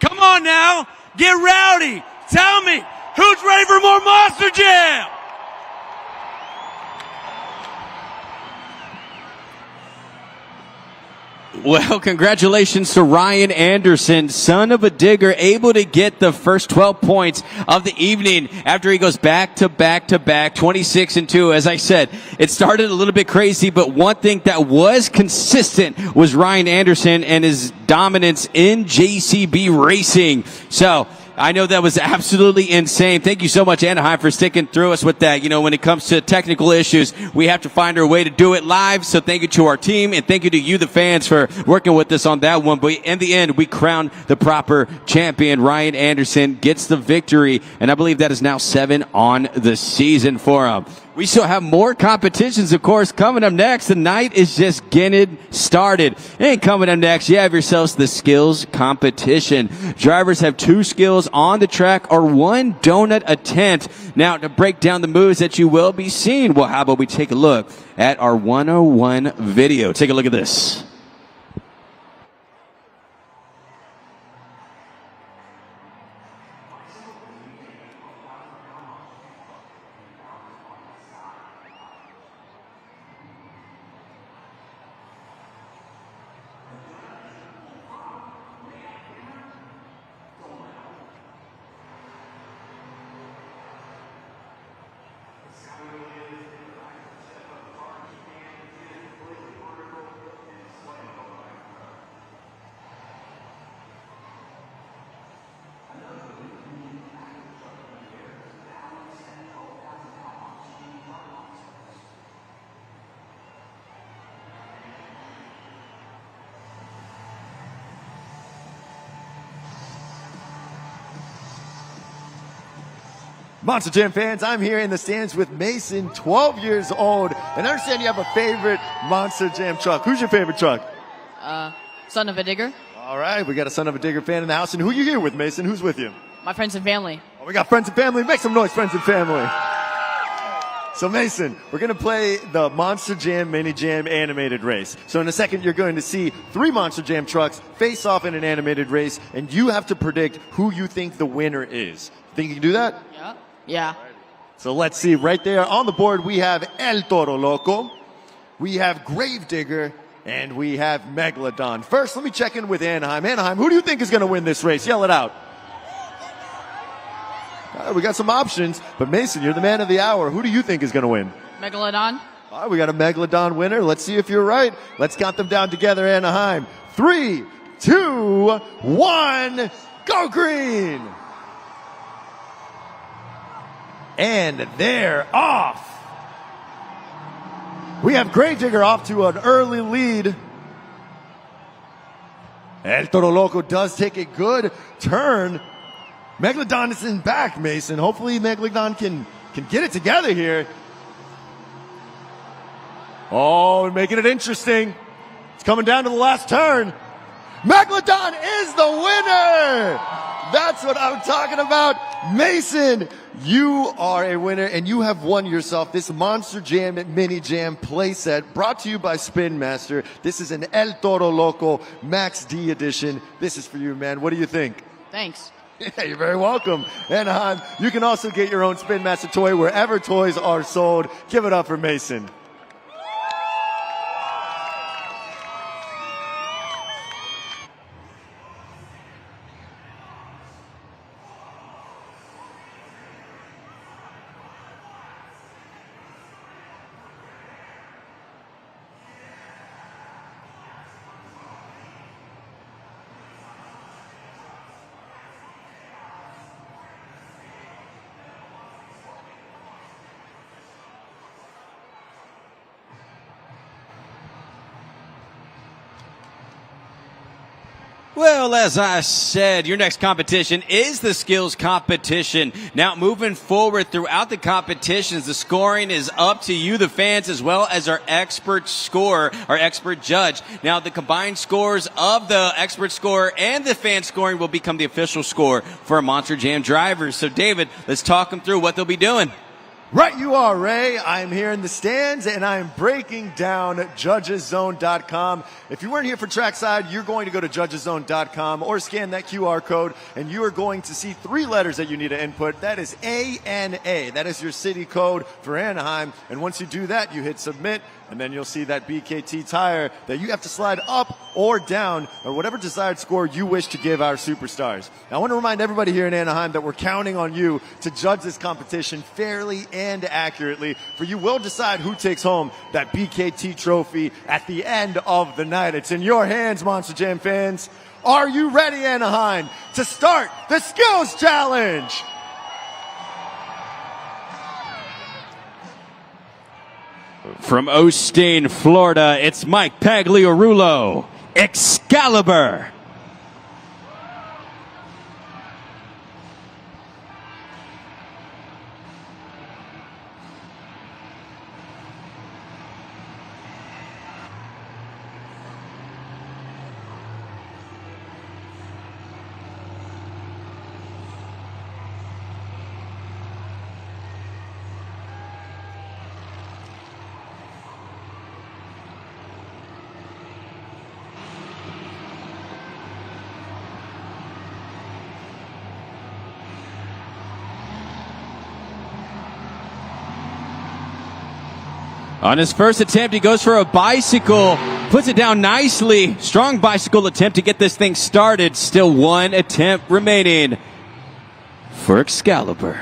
Come on now. Get rowdy. Tell me, who's ready for more Monster Jam? Well, congratulations to Ryan Anderson, son of a digger, able to get the first 12 points of the evening after he goes back to back to back, 26-2. As I said, it started a little bit crazy, but one thing that was consistent was Ryan Anderson and his dominance in JCB Racing. So I know that was absolutely insane. Thank you so much, Anaheim, for sticking through us with that. You know, when it comes to technical issues, we have to find our way to do it live. So thank you to our team, and thank you to you, the fans, for working with us on that one. But in the end, we crowned the proper champion. Ryan Anderson gets the victory, and I believe that is now 7 on the season for him. We still have more competitions, of course, coming up next. The night is just getting started. And coming up next, you have yourselves the skills competition. Drivers have 2 skills on the track or 1 donut attempt. Now, to break down the moves that you will be seeing, well, how about we take a look at our 101 video. Take a look at this. Monster Jam fans, I'm here in the stands with Mason, 12 years old, and I understand you have a favorite Monster Jam truck. Who's your favorite truck? Son of a digger. All right, we got a son of a digger fan in the house, and who you here with, Mason? Who's with you? My friends and family. Oh, we got friends and family. Make some noise, friends and family. So Mason, we're going to play the Monster Jam Mini Jam animated race. So in a second, you're going to see 3 Monster Jam trucks face off in an animated race, and you have to predict who you think the winner is. Think you can do that? Yeah. So let's see. Right there on the board, we have El Toro Loco, we have Gravedigger, And we have Megalodon. First, let me check in with Anaheim. Anaheim, who do you think is going to win this race? Yell it out. All right, we got some options, but Mason, you're the man of the hour. Who do you think is going to win? Megalodon. All right, we got a Megalodon winner. Let's see if you're right. Let's count them down together, Anaheim. 3, 2, 1, go green! And they're off. We have Gravedigger off to an early lead. And Toro Loco does take a good turn. Megalodon is in back, Mason. Hopefully Megalodon can get it together here. Oh, making it interesting. It's coming down to the last turn. Megalodon is the winner! That's what I'm talking about. Mason, you are a winner, and you have won yourself this Monster Jam Mini Jam playset brought to you by Spin Master. This is an El Toro Loco Max D edition. This is for you, man. What do you think? Thanks. Yeah, you're very welcome. Anaheim, you can also get your own Spin Master toy wherever toys are sold. Give it up for Mason. Well, as I said, your next competition is the skills competition. Now, moving forward throughout the competitions, the scoring is up to you, the fans, as well as our expert scorer, our expert judge. Now, the combined scores of the expert scorer and the fan scoring will become the official score for our Monster Jam drivers. So, David, let's talk them through what they'll be doing. Right you are, Ray. I'm here in the stands, and I'm breaking down judgeszone.com. If you weren't here for trackside, you're going to go to judgeszone.com or scan that QR code, and you are going to see 3 letters that you need to input. That is ANA. That is your city code for Anaheim. And once you do that, you hit submit, and then you'll see that BKT tire that you have to slide up or down, or whatever desired score you wish to give our superstars. Now, I want to remind everybody here in Anaheim that we're counting on you to judge this competition fairly and accurately, for you will decide who takes home that BKT trophy at the end of the night. It's in your hands, Monster Jam fans. Are you ready, Anaheim, to start the Skills Challenge? From Osteen, Florida, it's Mike Pagliarulo, Excalibur. On his first attempt, he goes for a bicycle, puts it down nicely. Strong bicycle attempt to get this thing started. Still one attempt remaining for Excalibur.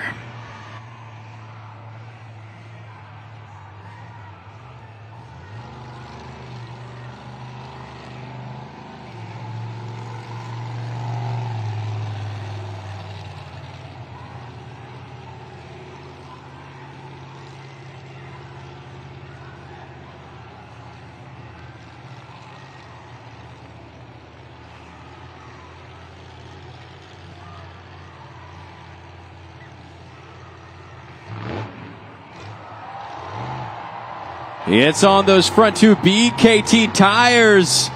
It's on those front 2 BKT tires.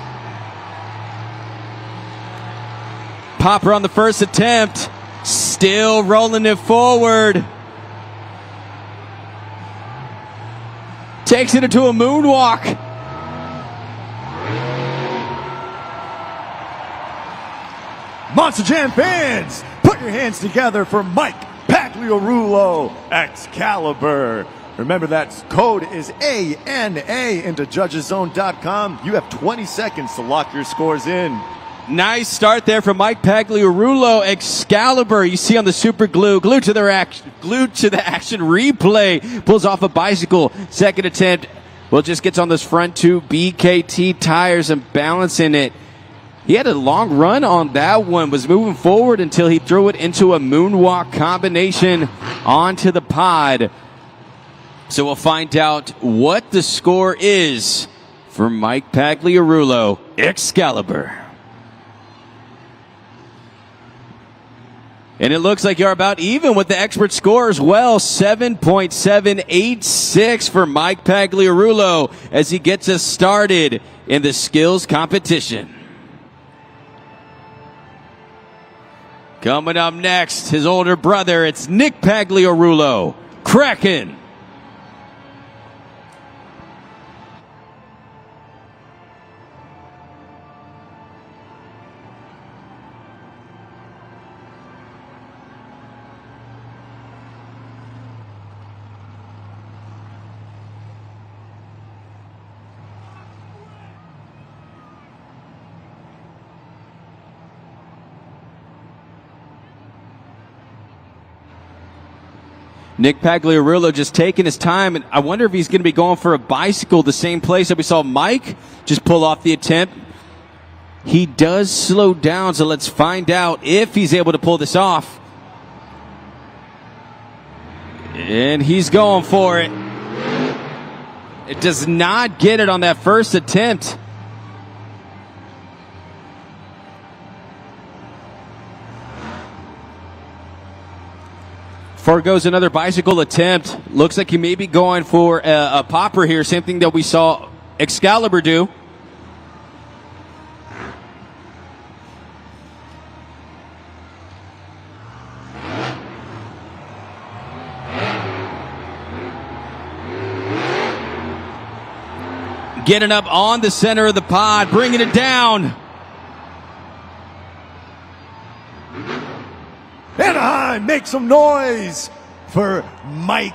Popper on the first attempt. Still rolling it forward. Takes it into a moonwalk. Monster Jam fans, put your hands together for Mike Pagliarulo, Excalibur. Remember that code is ANA into judgeszone.com. You have 20 seconds to lock your scores in. Nice start there from Mike Pagliarulo. Excalibur, you see on the super glued to the action replay, pulls off a bicycle. Second attempt, just gets on those front two BKT tires and balancing it. He had a long run on that one, was moving forward until he threw it into a moonwalk combination onto the pod. So we'll find out what the score is for Mike Pagliarulo. Excalibur. And it looks like you're about even with the expert score as well. 7.786 for Mike Pagliarulo as he gets us started in the skills competition. Coming up next, his older brother, it's Nick Pagliarulo. Kraken. Nick Pagliarulo just taking his time, and I wonder if he's going to be going for a bicycle, the same place that we saw Mike just pull off the attempt. He does slow down, so let's find out if he's able to pull this off. And he's going for it. It does not get it on that first attempt. Forgoes another bicycle attempt. Looks like he may be going for a popper here. Same thing that we saw Excalibur do. Getting up on the center of the pod, bringing it down. Anaheim, make some noise for Mike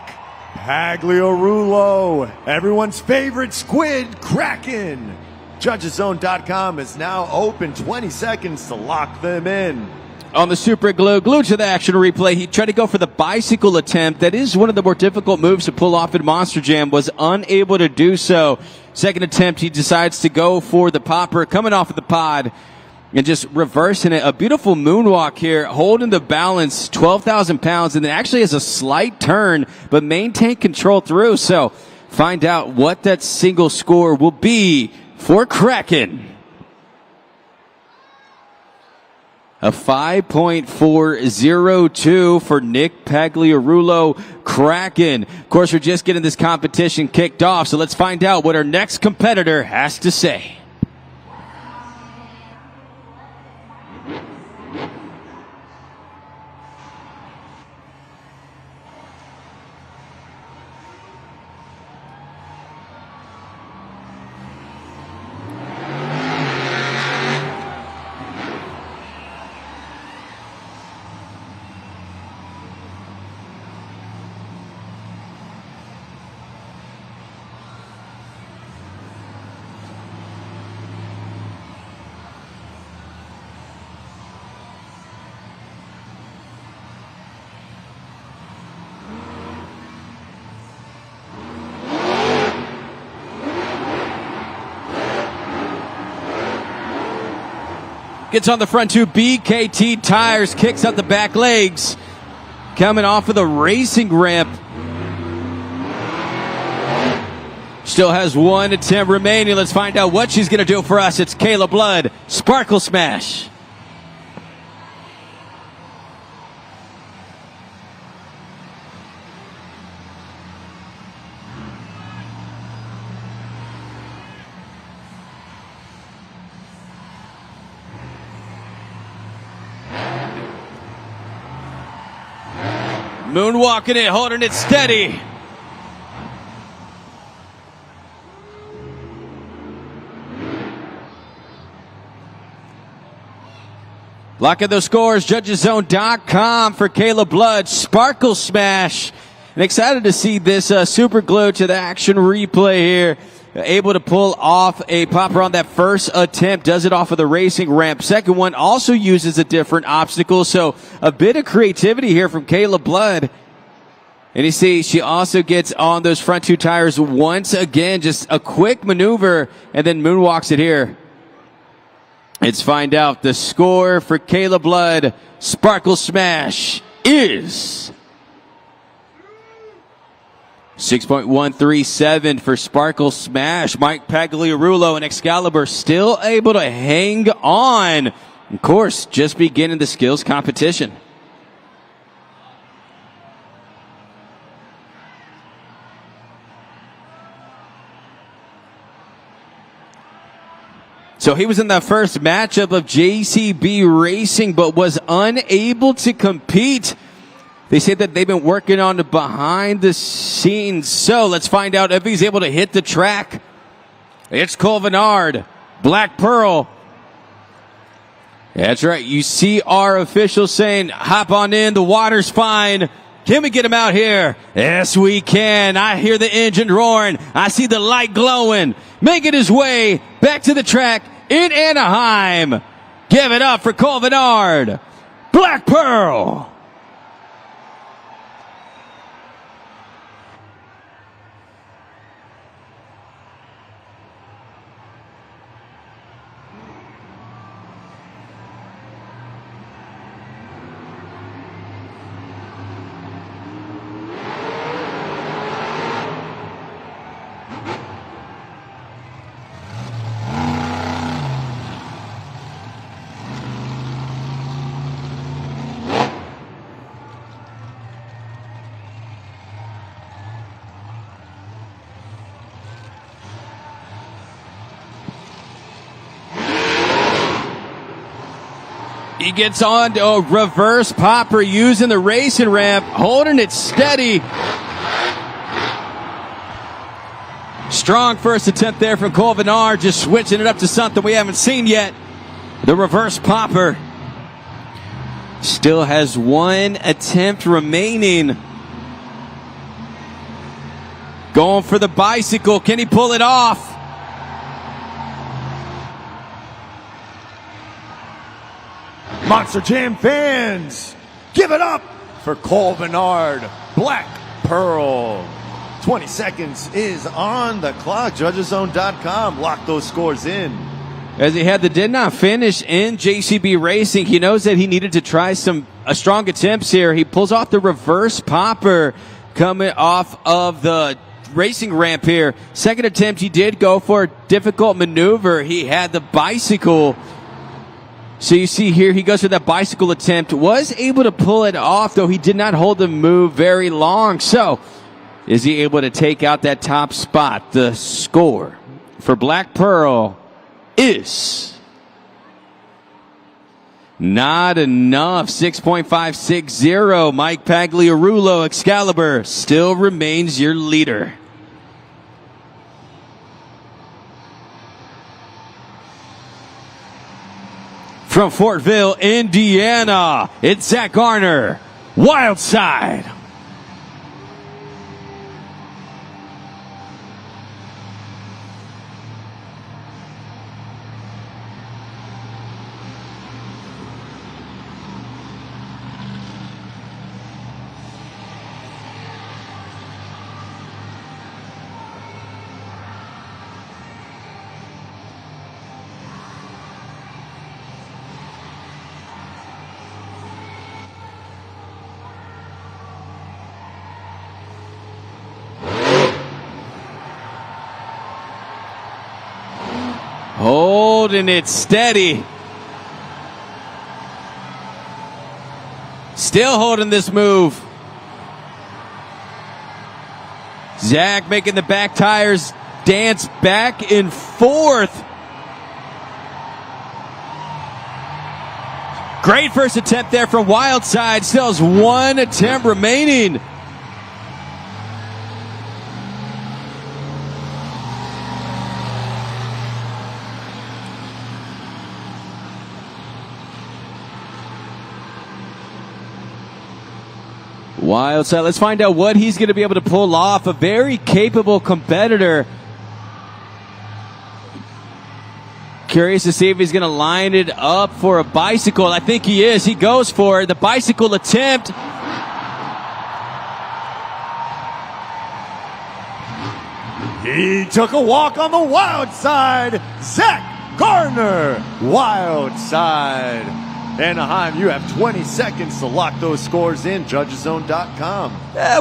Pagliarulo, everyone's favorite squid, Kraken. Judgeszone.com is now open. 20 seconds to lock them in. On the super glued to the action replay, he tried to go for the bicycle attempt. That is one of the more difficult moves to pull off in Monster Jam. Was unable to do so. Second attempt, he decides to go for the popper, coming off of the pod and just reversing it. A beautiful moonwalk here, holding the balance, 12,000 pounds, and then actually has a slight turn, but maintain control through. So find out what that single score will be for Kraken. A 5.402 for Nick Pagliarulo. Kraken. Of course, we're just getting this competition kicked off, so let's find out what our next competitor has to say. Gets on the front two BKT tires, kicks out the back legs. Coming off of the racing ramp. Still has one attempt remaining. Let's find out what she's going to do for us. It's Kayla Blood. Sparkle Smash. Moonwalking it, holding it steady. Lock at those scores, judgeszone.com for Kayla Blood. Sparkle Smash And excited to see this super glue to the action replay here. Able to pull off a popper on that first attempt. Does it off of the racing ramp. Second one also uses a different obstacle. So a bit of creativity here from Kayla Blood. And you see, she also gets on those front two tires once again. Just a quick maneuver and then moonwalks it here. Let's find out the score for Kayla Blood. Sparkle Smash is 6.137 for Sparkle Smash. Mike Pagliarulo and Excalibur still able to hang on. Of course, just beginning the skills competition. So he was in the first matchup of JCB Racing, but was unable to compete. They say that they've been working on the behind the scenes. So let's find out if he's able to hit the track. It's Cole Vennard, Black Pearl. That's right. You see our officials saying, hop on in. The water's fine. Can we get him out here? Yes, we can. I hear the engine roaring. I see the light glowing. Making his way back to the track in Anaheim. Give it up for Cole Vennard, Black Pearl. He gets on to a reverse popper using the racing ramp, holding it steady. Strong first attempt there from Cole Vennard, just switching it up to something we haven't seen yet. The reverse popper. Still has one attempt remaining. Going for the bicycle. Can he pull it off? Monster Jam fans, give it up for Cole Vennard, Black Pearl. 20 seconds is on the clock. Judgeszone.com. Lock those scores in. As he did not finish in JCB Racing, he knows that he needed to try some strong attempts here. He pulls off the reverse popper coming off of the racing ramp here. Second attempt, he did go for a difficult maneuver. He had the bicycle. So you see here, he goes for that bicycle attempt. Was able to pull it off, though he did not hold the move very long. So is he able to take out that top spot? The score for Black Pearl is not enough. 6.560. Mike Pagliarulo, Excalibur, still remains your leader. From Fortville, Indiana, it's Zach Garner, Wild Side. Holding it steady. Still holding this move. Zach making the back tires dance back and forth. Great first attempt there from Wildside. Still has one attempt remaining. Wild side. Let's find out what he's going to be able to pull off. A very capable competitor. Curious to see if he's going to line it up for a bicycle. I think he is. He goes for the bicycle attempt. He took a walk on the wild side. Zach Gardner, wild side. Anaheim, you have 20 seconds to lock those scores in. Judgezone.com.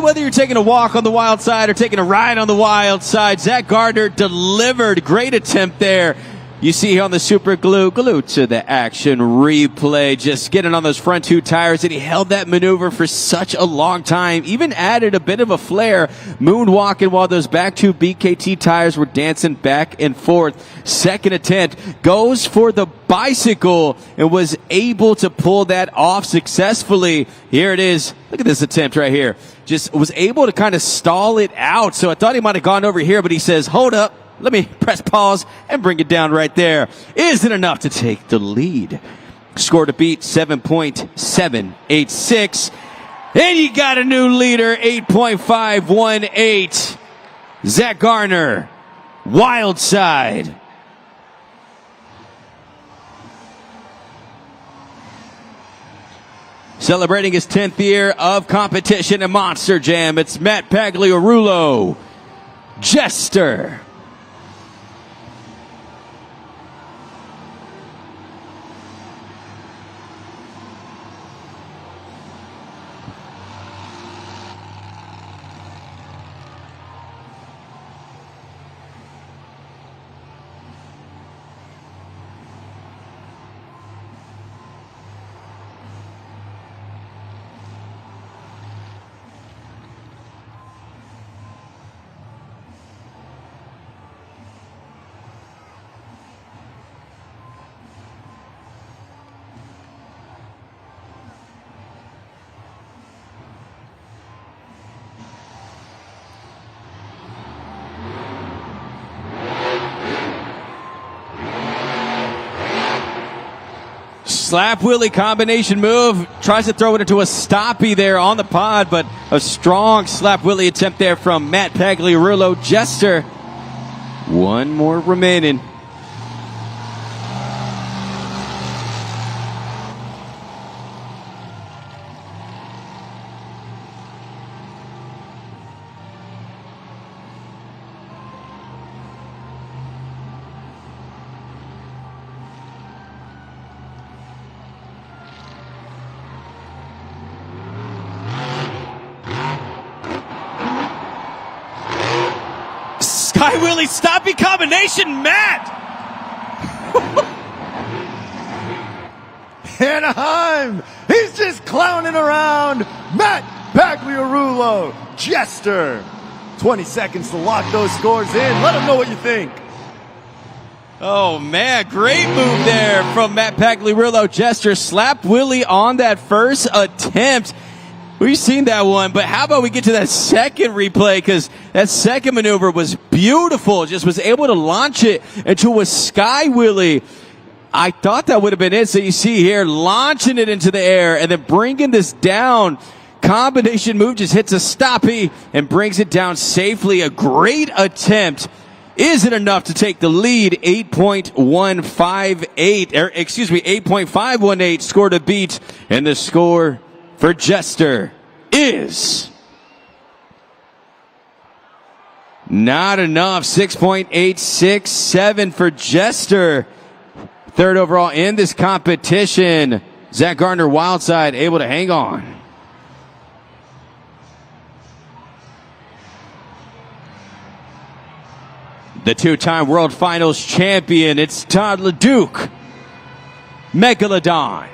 Whether you're taking a walk on the wild side or taking a ride on the wild side, Zach Gardner delivered. Great attempt there. You see on the super glue to the action replay, just getting on those front two tires, and he held that maneuver for such a long time, even added a bit of a flare, moonwalking while those back two BKT tires were dancing back and forth. Second attempt, goes for the bicycle and was able to pull that off successfully. Here it is. Look at this attempt right here. Just was able to kind of stall it out. So I thought he might have gone over here, but he says, hold up. Let me press pause and bring it down right there. Isn't enough to take the lead. Score to beat 7.786. And you got a new leader, 8.518. Zach Gardner, wild side. Celebrating his 10th year of competition in Monster Jam, it's Matt Pagliarulo, Jester. Slap wheelie combination move. Tries to throw it into a stoppie there on the pod, but a strong slap wheelie attempt there from Matt Pagliarulo. Jester, one more remaining. Sky wheelie stoppie combination, Matt! Anaheim, he's just clowning around. Matt Pagliarulo, Jester. 20 seconds to lock those scores in. Let them know what you think. Oh man, great move there from Matt Pagliarulo. Jester slap wheelie on that first attempt. We've seen that one, but how about we get to that second replay, because that second maneuver was beautiful. Just was able to launch it into a sky wheelie. I thought that would have been it. So you see here, launching it into the air and then bringing this down. Combination move just hits a stoppie and brings it down safely. A great attempt. Is it enough to take the lead? 8.518 score to beat, and the score for Jester is not enough. 6.867 for Jester. Third overall in this competition. Zach Gardner, wild side, able to hang on. The two-time World Finals champion, it's Todd LeDuc, Megalodon.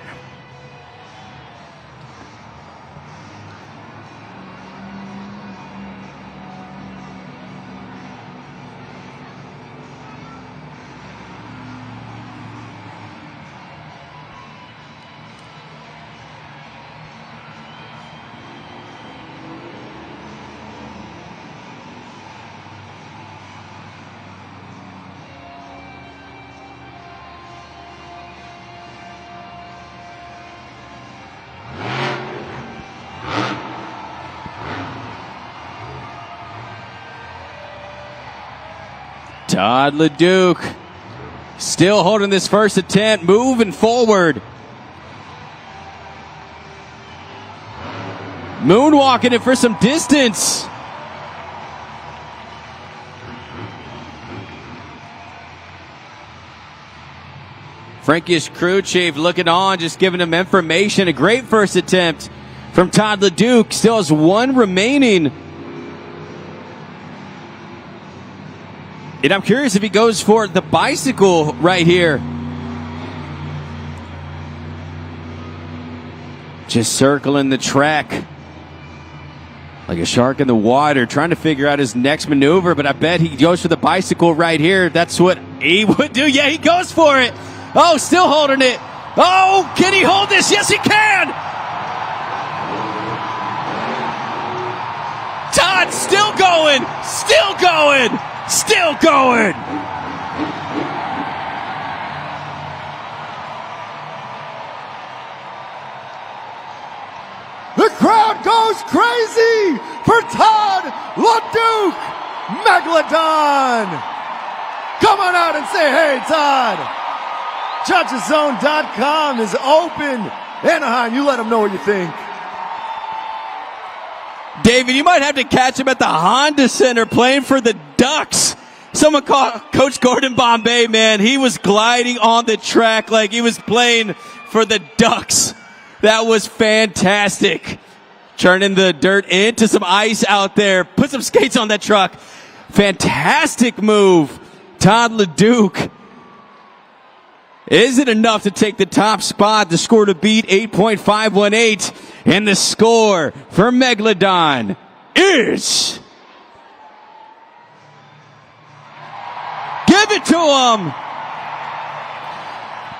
Todd LeDuc still holding this first attempt, moving forward. Moonwalking it for some distance. Frankie's crew chief looking on, just giving him information. A great first attempt from Todd LeDuc. Still has one remaining. And I'm curious if he goes for the bicycle right here. Just circling the track like a shark in the water, trying to figure out his next maneuver, but I bet he goes for the bicycle right here. That's what he would do. Yeah, he goes for it. Oh, still holding it. Oh, can he hold this? Yes, he can. Todd still going, still going, still going. The crowd goes crazy for Todd LeDuc, Megalodon. Come on out and say, hey, Todd. JudgesZone.com is open. Anaheim, you let them know what you think. David, you might have to catch him at the Honda Center playing for the Ducks. Someone called Coach Gordon Bombay, man. He was gliding on the track like he was playing for the Ducks. That was fantastic. Turning the dirt into some ice out there. Put some skates on that truck. Fantastic move. Todd LeDuc. Is it enough to take the top spot? The score to beat 8.518. And the score for Megalodon is... Give it to him!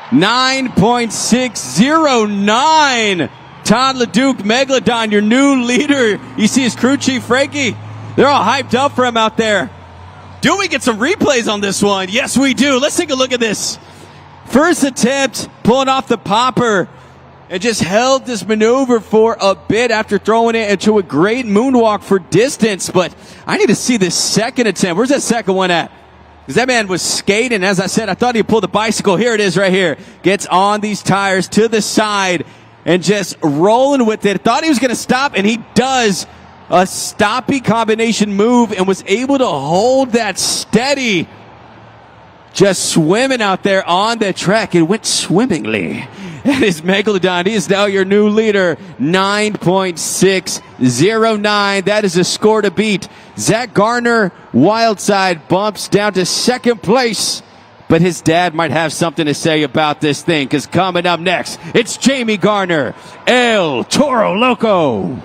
9.609. Todd LeDuc, Megalodon, your new leader. You see his crew chief, Frankie. They're all hyped up for him out there. Do we get some replays on this one? Yes, we do. Let's take a look at this. First attempt, pulling off the popper, and just held this maneuver for a bit after throwing it into a great moonwalk for distance. But I need to see this second attempt. Where's that second one at? Because that man was skating. As I said, I thought he'd pull the bicycle. Here it is right here. Gets on these tires to the side and just rolling with it. Thought he was going to stop, and he does a stoppy combination move and was able to hold that steady. Just swimming out there on the track. It went swimmingly. That is Megalodon. He is now your new leader. 9.609. That is a score to beat. Zach Garner, Wildside, bumps down to second place. But his dad might have something to say about this thing, because coming up next, it's Jamie Garner, El Toro Loco.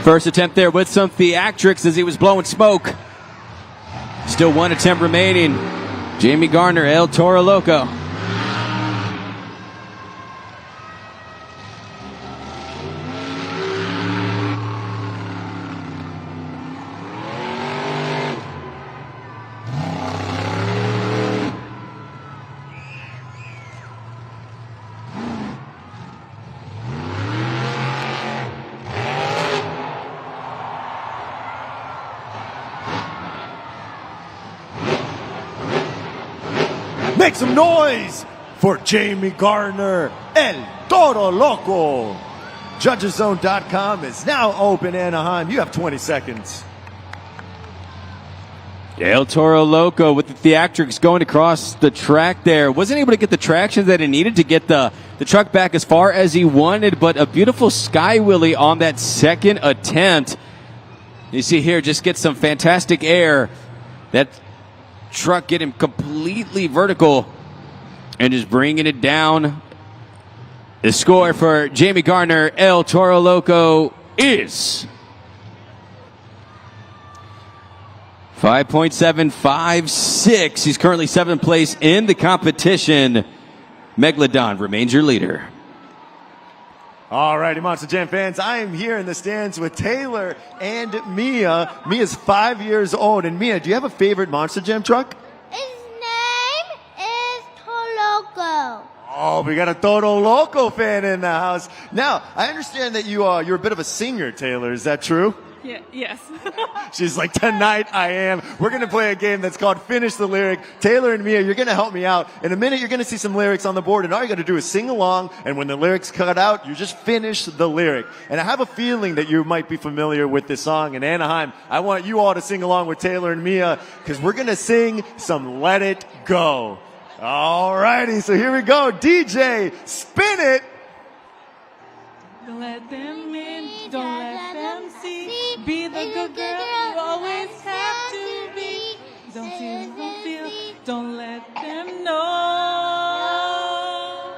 First attempt there with some theatrics as he was blowing smoke. Still one attempt remaining. Jamie Garner, El Toro Loco. Make some noise for Jamie Garner, El Toro Loco. JudgesZone.com is now open, Anaheim. You have 20 seconds. El Toro Loco with the theatrics going across the track there. Wasn't able to get the traction that he needed to get the truck back as far as he wanted, but a beautiful sky wheelie on that second attempt. You see here, just get some fantastic air. That truck getting completely vertical and just bringing it down. The score for Jamie Garner, El Toro Loco, is 5.756. He's currently 7th place in the competition. Megalodon remains your leader. All righty, Monster Jam fans, I am here in the stands with Taylor and Mia. Mia's 5 years old. And Mia, do you have a favorite Monster Jam truck? His name is Toro Loco. Oh, we got a Toro Loco fan in the house. Now, I understand that you're a bit of a singer, Taylor. Is that true? Yeah, yes. She's like, tonight I am. We're going to play a game that's called Finish the Lyric. Taylor and Mia, you're going to help me out. In a minute, you're going to see some lyrics on the board, and all you got to do is sing along, and when the lyrics cut out, you just finish the lyric. And I have a feeling that you might be familiar with this song. In Anaheim, I want you all to sing along with Taylor and Mia, because we're going to sing some Let It Go. All righty, so here we go. DJ, spin it. Don't let them in, don't let them see. Be the good girl you always have to be. Don't feel, don't let them know.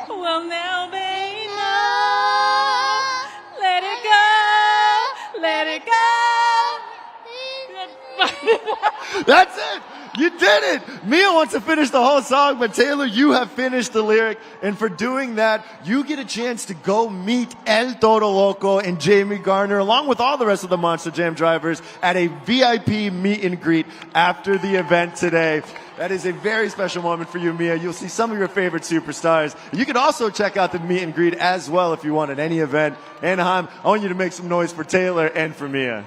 Well, now they know. Let it go, let it go. That's it. You did it! Mia wants to finish the whole song, but Taylor, you have finished the lyric. And for doing that, you get a chance to go meet El Toro Loco and Jamie Garner, along with all the rest of the Monster Jam drivers, at a VIP meet and greet after the event today. That is a very special moment for you, Mia. You'll see some of your favorite superstars. You can also check out the meet and greet as well if you want at any event. Anaheim, I want you to make some noise for Taylor and for Mia.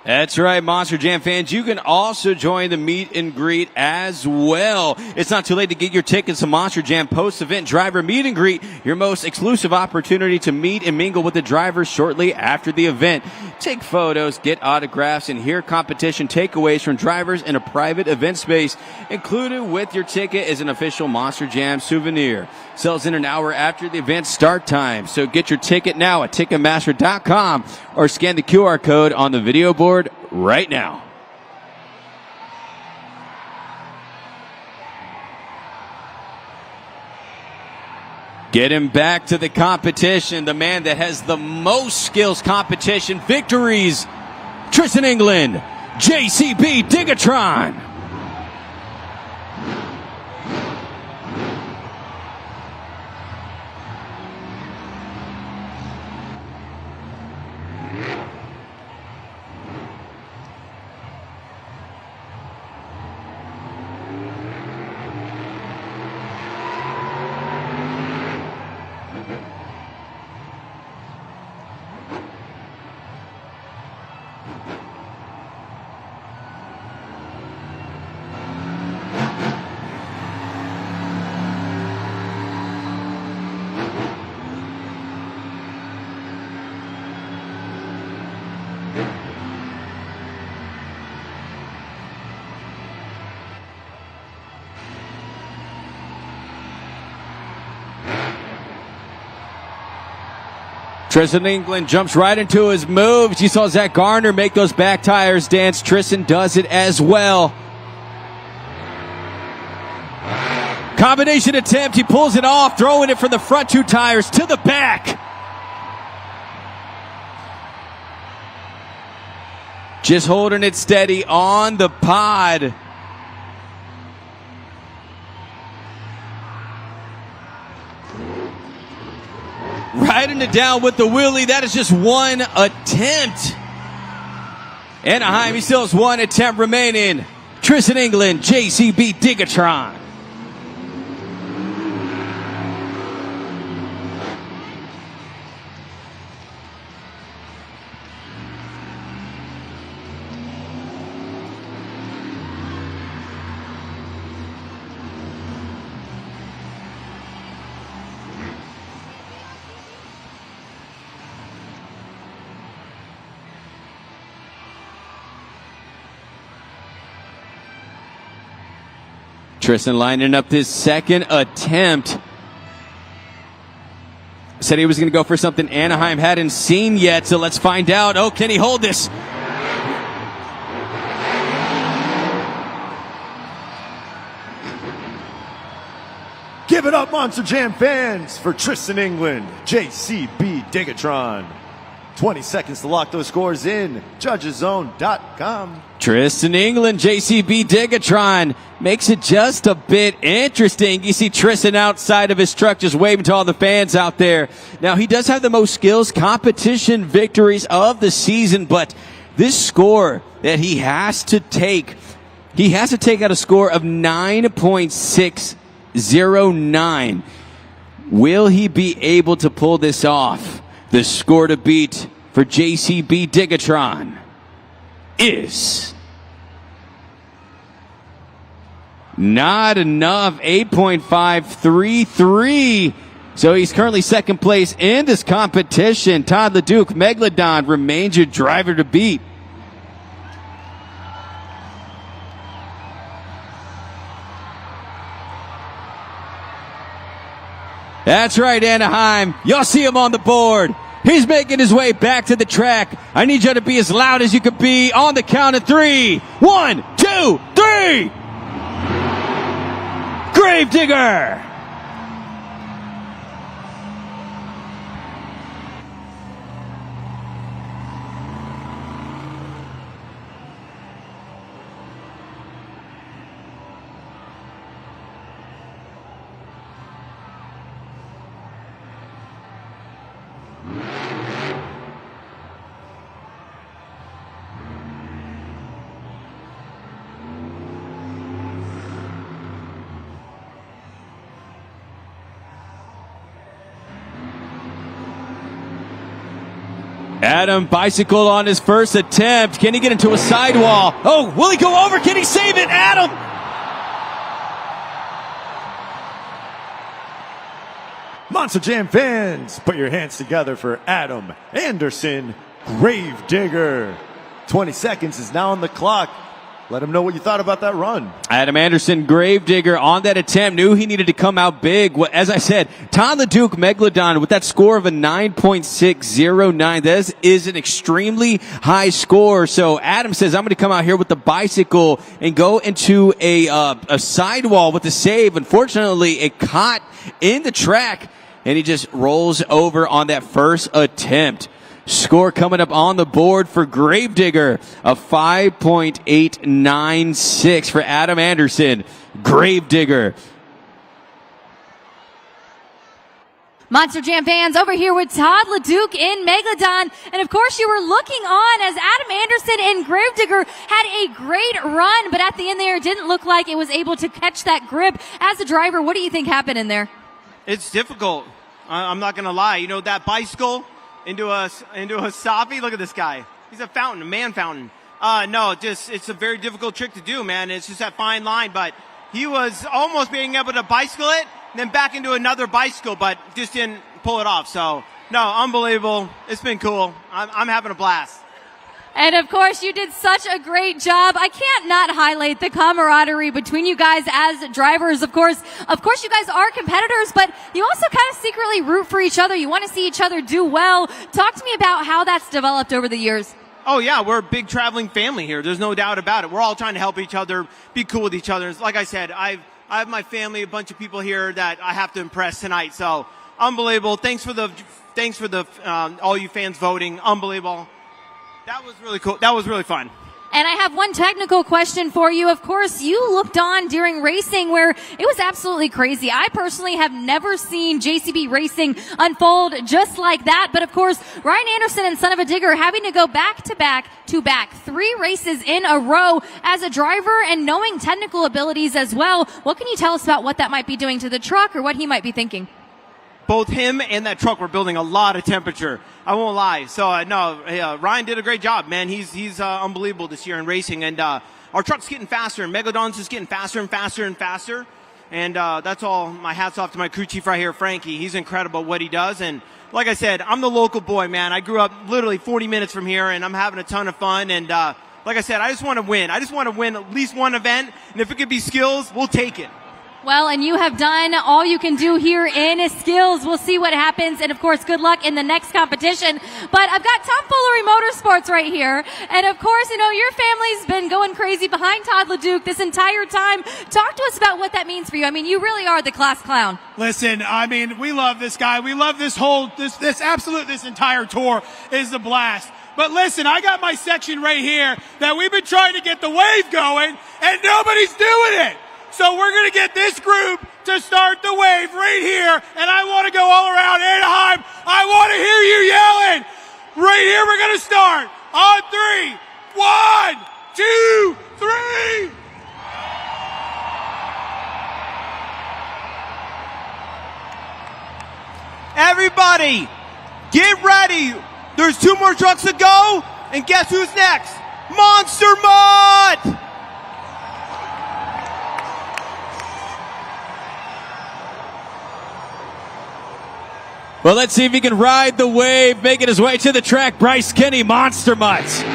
That's right, Monster Jam fans. You can also join the meet and greet as well. It's not too late to get your tickets to Monster Jam post-event driver meet and greet, your most exclusive opportunity to meet and mingle with the drivers shortly after the event. Take photos, get autographs, and hear competition takeaways from drivers in a private event space. Included with your ticket is an official Monster Jam souvenir. Sells in an hour after the event start time. So get your ticket now at Ticketmaster.com or scan the QR code on the video board right now. Getting back to the competition, the man that has the most skills competition victories, Tristan England, JCB Digatron. Tristan England jumps right into his moves. You saw Zach Garner make those back tires dance. Tristan does it as well. Combination attempt. He pulls it off, throwing it from the front two tires to the back. Just holding it steady on the pod. Riding it down with the wheelie. That is just one attempt. Anaheim, he still has one attempt remaining. Tristan England, JCB Digatron. Tristan lining up this second attempt. Said he was going to go for something Anaheim hadn't seen yet, so let's find out. Oh, can he hold this? Give it it up, Monster Jam fans, for Tristan England, JCB Digatron. 20 seconds to lock those scores in. JudgesZone.com. Tristan England, JCB Digatron makes it just a bit interesting. You see Tristan outside of his truck just waving to all the fans out there. Now, he does have the most skills competition victories of the season, but this score that he has to take out a score of 9.609. Will he be able to pull this off? The score to beat for JCB Digatron is not enough, 8.533. So he's currently second place in this competition. Todd LeDuc, Megalodon, remains your driver to beat. That's right, Anaheim. Y'all see him on the board. He's making his way back to the track. I need you to be as loud as you could be on the count of 3. 1, 2, 3. Gravedigger. Adam bicycle on his first attempt. Can he get into a sidewall? Oh, will he go over? Can he save it? Adam! Monster Jam fans, put your hands together for Adam Anderson, Gravedigger. 20 seconds is now on the clock. Let him know what you thought about that run. Adam Anderson, Gravedigger, on that attempt, knew he needed to come out big. As I said, Todd LeDuc, Megalodon, with that score of a 9.609, that is an extremely high score. So Adam says, I'm going to come out here with the bicycle and go into a sidewall with the save. Unfortunately, it caught in the track, and he just rolls over on that first attempt. Score coming up on the board for Gravedigger, a 5.896 for Adam Anderson. Gravedigger. Monster Jam fans, over here with Todd LeDuc in Megalodon. And of course, you were looking on as Adam Anderson and Gravedigger had a great run, but at the end there, it didn't look like it was able to catch that grip. As a driver, what do you think happened in there? It's difficult. I'm not going to lie. You know, that bicycle into a soffy. Look at this guy. He's a fountain, a man fountain. No, it's a very difficult trick to do, man. It's just that fine line, but he was almost being able to bicycle it, and then back into another bicycle, but just didn't pull it off. So, no, unbelievable. It's been cool. I'm having a blast. And of course, you did such a great job. I can't not highlight the camaraderie between you guys as drivers. Of course, you guys are competitors, but you also kind of secretly root for each other. You want to see each other do well. Talk to me about how that's developed over the years. Oh yeah, we're a big traveling family here. There's no doubt about it. We're all trying to help each other, be cool with each other. Like I said, I have my family, a bunch of people here that I have to impress tonight. So unbelievable. Thanks for the all you fans voting. Unbelievable. That was really cool. That was really fun. And I have one technical question for you. Of course, you looked on during racing where it was absolutely crazy. I personally have never seen JCB racing unfold just like that. But of course, Ryan Anderson and Son of a Digger having to go back to back 3 races in a row as a driver and knowing technical abilities as well. What can you tell us about what that might be doing to the truck or what he might be thinking? Both him and that truck were building a lot of temperature. I won't lie. So, Ryan did a great job, man. He's unbelievable this year in racing. And our truck's getting faster, and Megalodon's just getting faster and faster and faster. And that's all. My hat's off to my crew chief right here, Frankie. He's incredible what he does. And like I said, I'm the local boy, man. I grew up literally 40 minutes from here, and I'm having a ton of fun. And like I said, I just want to win. I just want to win at least one event. And if it could be skills, we'll take it. Well, and you have done all you can do here in skills. We'll see what happens. And of course, good luck in the next competition. But I've got Tomfoolery Motorsports right here. And of course, you know, your family's been going crazy behind Todd LeDuc this entire time. Talk to us about what that means for you. I mean, you really are the class clown. Listen, I mean, we love this guy. We love this this entire tour is a blast. But listen, I got my section right here that we've been trying to get the wave going and nobody's doing it. So we're going to get this group to start the wave right here, and I want to go all around Anaheim. I want to hear you yelling. Right here, we're going to start on 3. 1, 2, 3. Everybody, get ready. There's 2 more trucks to go, and guess who's next? Monster Mutt! Well, let's see if he can ride the wave, making his way to the track. Bryce Kenny, Monster Mutt.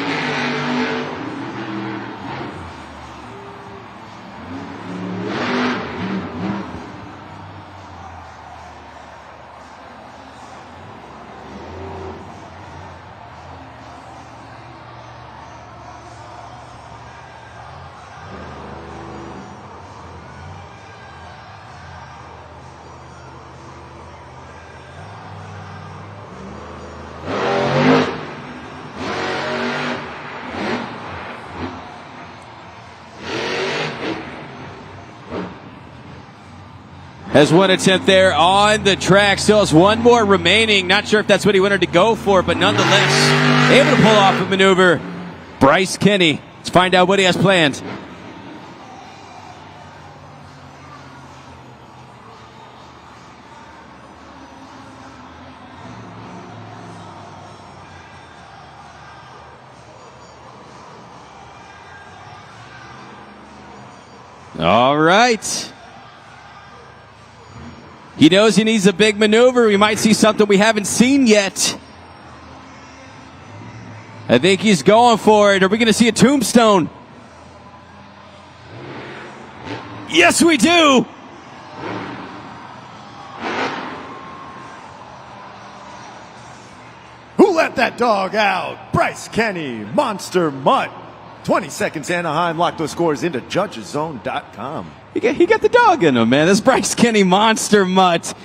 Has one attempt there on the track. Still has one more remaining. Not sure if that's what he wanted to go for, but nonetheless, able to pull off a maneuver. Bryce Kenny. Let's find out what he has planned. All right. He knows he needs a big maneuver. We might see something we haven't seen yet. I think he's going for it. Are we going to see a tombstone? Yes, we do. Who let that dog out? Bryce Kenny, Monster Mutt. 20 seconds, Anaheim. Lock those scores into judgeszone.com. He got the dog in him, man. That's Bryce Kenny, Monster Mutt.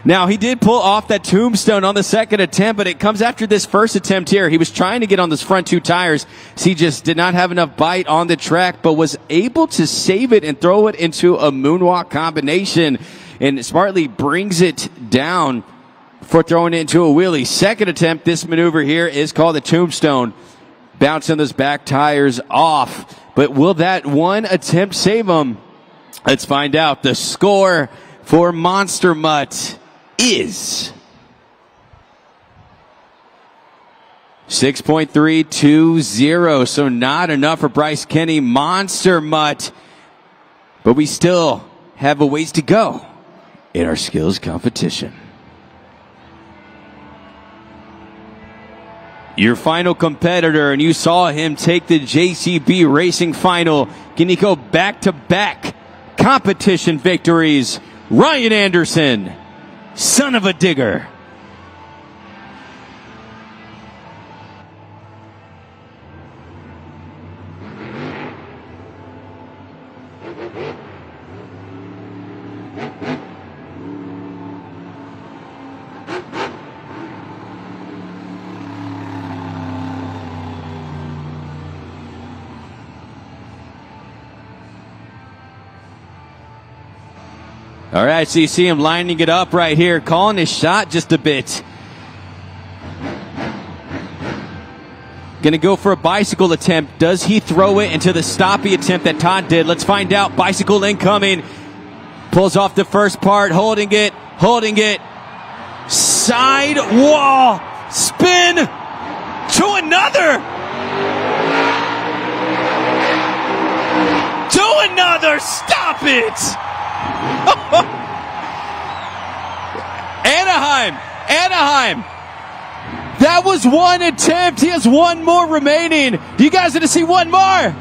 Now, he did pull off that tombstone on the second attempt, but it comes after this first attempt here. He was trying to get on those front 2 tires. So he just did not have enough bite on the track, but was able to save it and throw it into a moonwalk combination, and smartly brings it down for throwing it into a wheelie. Second attempt, this maneuver here is called the tombstone. Bouncing those back tires off. But will that one attempt save him? Let's find out. The score for Monster Mutt is 6.320. So not enough for Bryce Kenny, Monster Mutt. But we still have a ways to go in our skills competition. Your final competitor, and you saw him take the JCB Racing Final. Can he go back-to-back competition victories? Ryan Anderson, son of a digger. All right, so you see him lining it up right here, calling his shot just a bit. Going to go for a bicycle attempt. Does he throw it into the stoppy attempt that Todd did? Let's find out. Bicycle incoming. Pulls off the first part, holding it. Side wall. Spin to another. To another. Stop it. Anaheim. That was one attempt. He has one more remaining. You guys going to see one more?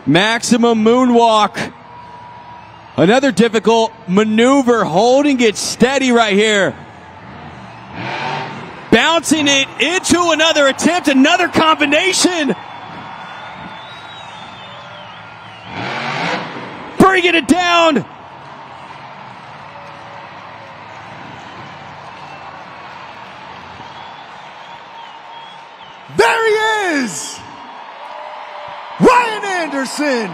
Maximum moonwalk. Another difficult maneuver, holding it steady right here. Bouncing it into another attempt, another combination. Bringing it down. There he is! Ryan Anderson,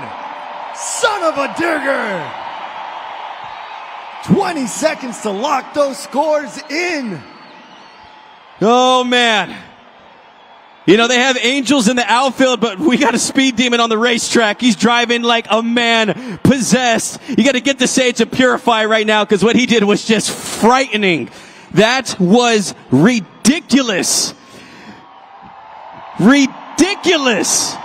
son of a digger! 20 seconds to lock those scores in. Oh, man. You know, they have angels in the outfield, but we got a speed demon on the racetrack. He's driving like a man possessed. You got to get the sage to purify right now because what he did was just frightening. That was ridiculous. Ridiculous.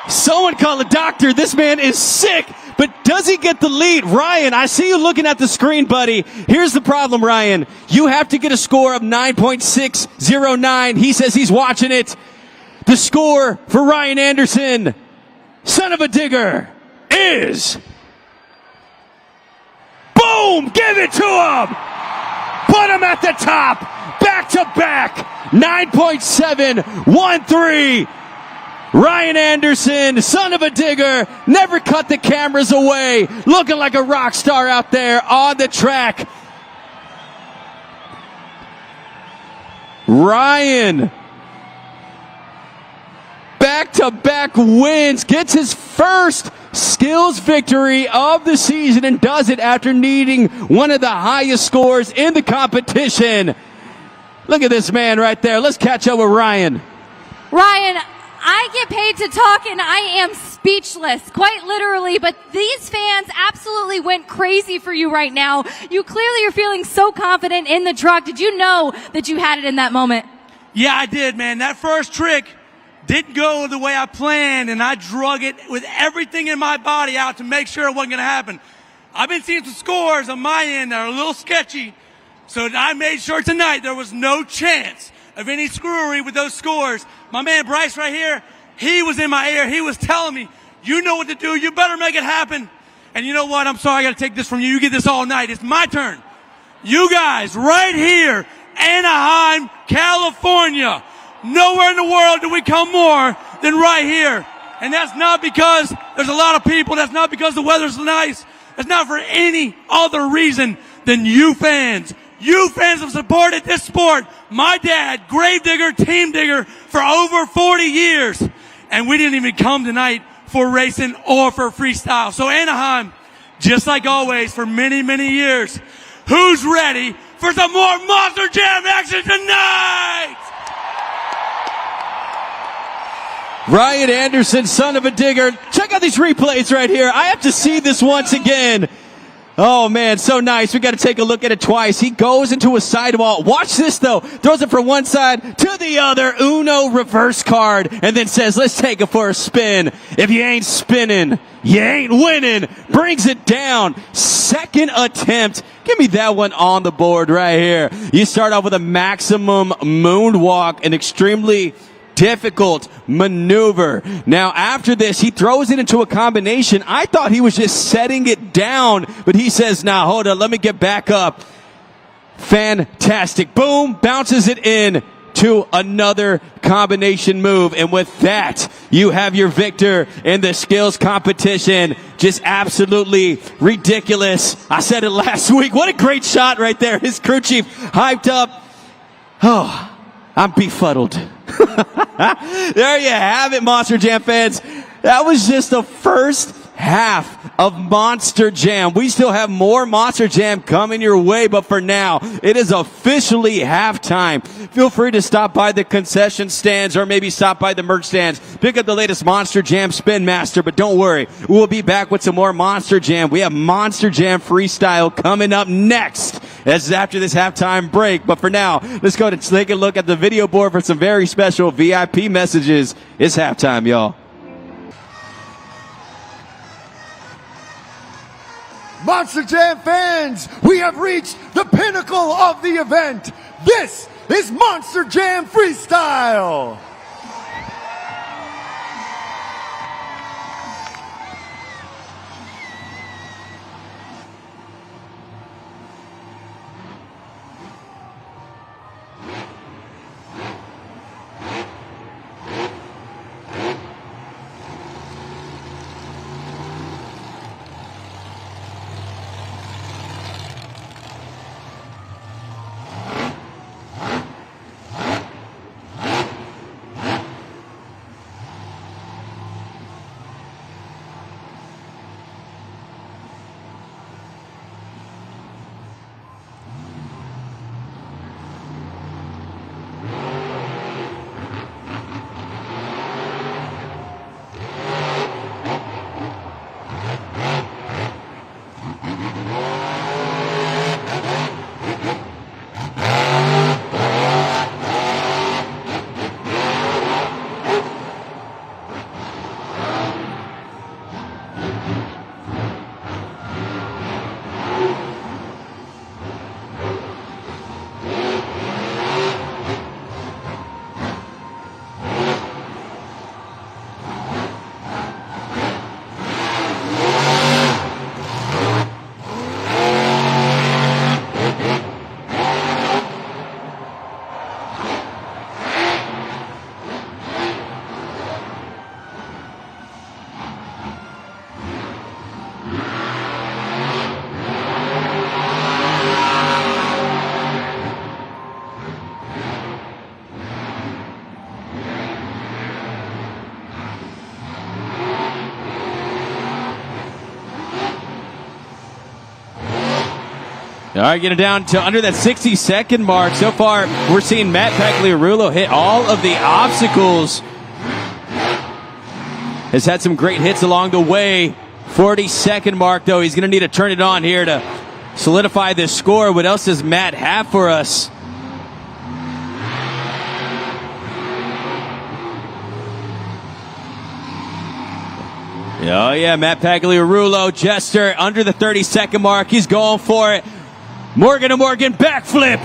Someone call a doctor. This man is sick. But does he get the lead? Ryan, I see you looking at the screen, buddy. Here's the problem, Ryan. You have to get a score of 9.609. He says he's watching it. The score for Ryan Anderson, son of a digger, is... Boom! Give it to him! Put him at the top! Back to back! 9.713. Ryan Anderson, son of a digger, never cut the cameras away, looking like a rock star out there on the track. Ryan, back-to-back wins, gets his first skills victory of the season and does it after needing one of the highest scores in the competition. Look at this man right there. Let's catch up with Ryan. Ryan, I get paid to talk and I am speechless, quite literally, but these fans absolutely went crazy for you right now. You clearly are feeling so confident in the truck. Did you know that you had it in that moment? Yeah, I did, man. That first trick didn't go the way I planned, and I drug it with everything in my body out to make sure it wasn't going to happen. I've been seeing some scores on my end that are a little sketchy, so I made sure tonight there was no chance of any screwery with those scores. My man Bryce right here, he was in my ear. He was telling me, you know what to do. You better make it happen. And you know what? I'm sorry I got to take this from you. You get this all night. It's my turn. You guys right here, Anaheim, California. Nowhere in the world do we come more than right here. And that's not because there's a lot of people. That's not because the weather's nice. That's not for any other reason than you fans. You fans have supported this sport. My dad, Gravedigger, Team Digger, for over 40 years. And we didn't even come tonight for racing or for freestyle. So Anaheim, just like always for many, many years, who's ready for some more Monster Jam action tonight? Ryan Anderson, son of a digger. Check out these replays right here. I have to see this once again. Oh, man, so nice. We got to take a look at it twice. He goes into a sidewall. Watch this, though. Throws it from one side to the other. Uno reverse card. And then says, let's take it for a spin. If you ain't spinning, you ain't winning. Brings it down. Second attempt. Give me that one on the board right here. You start off with a maximum moonwalk, an extremely difficult maneuver. Now, after this, he throws it into a combination. I thought he was just setting it down, but he says, nah, hold on, let me get back up. Fantastic. Boom, bounces it in to another combination move. And with that, you have your victor in the skills competition. Just absolutely ridiculous. I said it last week. What a great shot right there. His crew chief hyped up. Oh, I'm befuddled. There you have it, Monster Jam fans. That was just the first half of Monster Jam. We still have more Monster Jam coming your way, but for now, it is officially halftime. Feel free to stop by the concession stands or maybe stop by the merch stands. Pick up the latest Monster Jam Spin Master, but don't worry. We'll be back with some more Monster Jam. We have Monster Jam Freestyle coming up next. That's after this halftime break. But for now, let's go to take a look at the video board for some very special VIP messages. It's halftime, y'all. Monster Jam fans, we have reached the pinnacle of the event. This is Monster Jam Freestyle. All right, getting down to under that 60-second mark. So far, we're seeing Matt Pagliarulo hit all of the obstacles. Has had some great hits along the way. 40-second mark, though. He's going to need to turn it on here to solidify this score. What else does Matt have for us? Oh, yeah, Matt Pagliarulo, Jester, under the 30-second mark. He's going for it. Morgan to Morgan, backflip.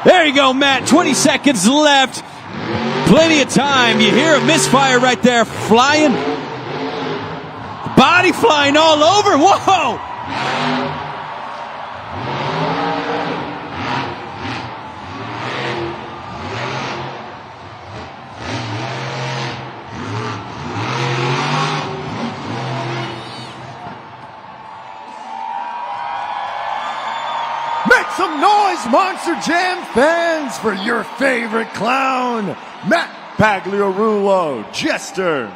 There you go, Matt. 20 seconds left. Plenty of time. You hear a misfire right there. Flying. Body flying all over. Whoa! Make some noise, Monster Jam fans, for your favorite clown, Matt Pagliarulo, Jester.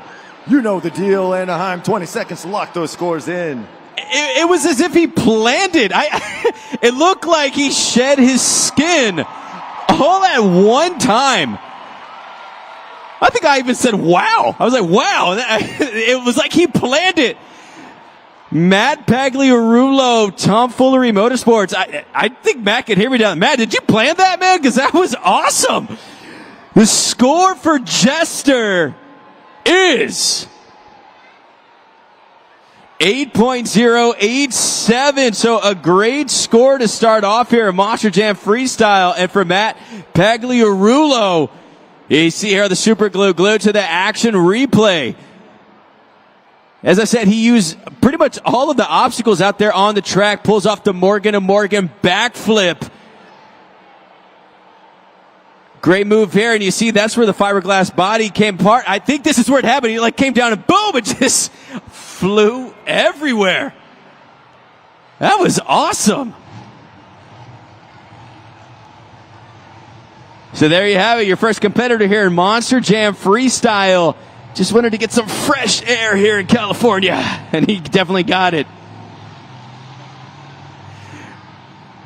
You know the deal, Anaheim. 20 seconds to lock those scores in. It was as if he planned it. It looked like he shed his skin all at one time. I think I even said, wow. I was like, wow. It was like he planned it. Matt Pagliarulo, Tomfoolery Motorsports. I think Matt can hear me down. Matt, did you plan that, man? Because that was awesome. The score for Jester is 8.087. So a great score to start off here at Monster Jam Freestyle. And for Matt Pagliarulo, you see here the super glue glued to the action replay. As I said, he used pretty much all of the obstacles out there on the track, pulls off the Morgan to Morgan backflip. Great move here, and you see that's where the fiberglass body came apart. I think this is where it happened. He came down and boom, it just flew everywhere. That was awesome. So there you have it, your first competitor here in Monster Jam Freestyle. Just wanted to get some fresh air here in California, and he definitely got it.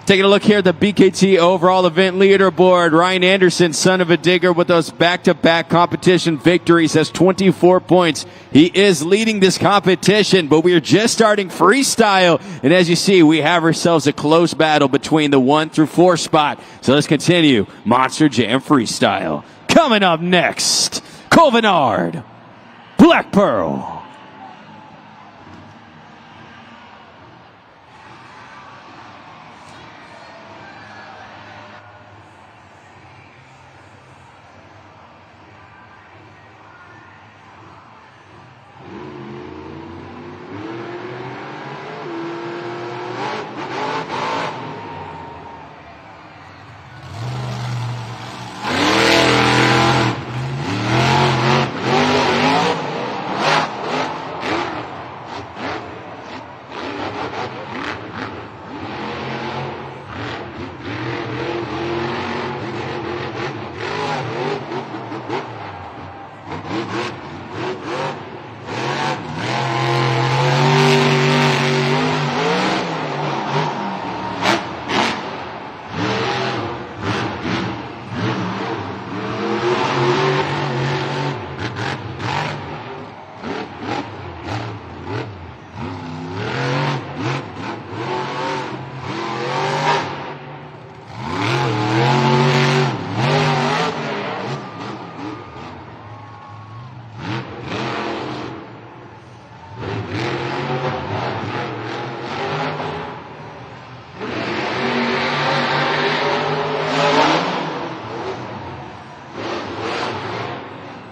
Taking a look here at the BKT overall event leaderboard. Ryan Anderson, son of a digger, with those back-to-back competition victories, has 24 points. He is leading this competition, but we are just starting freestyle. And as you see, we have ourselves a close battle between the 1 through 4 spot. So let's continue Monster Jam Freestyle. Coming up next, Colvinard, Black Pearl.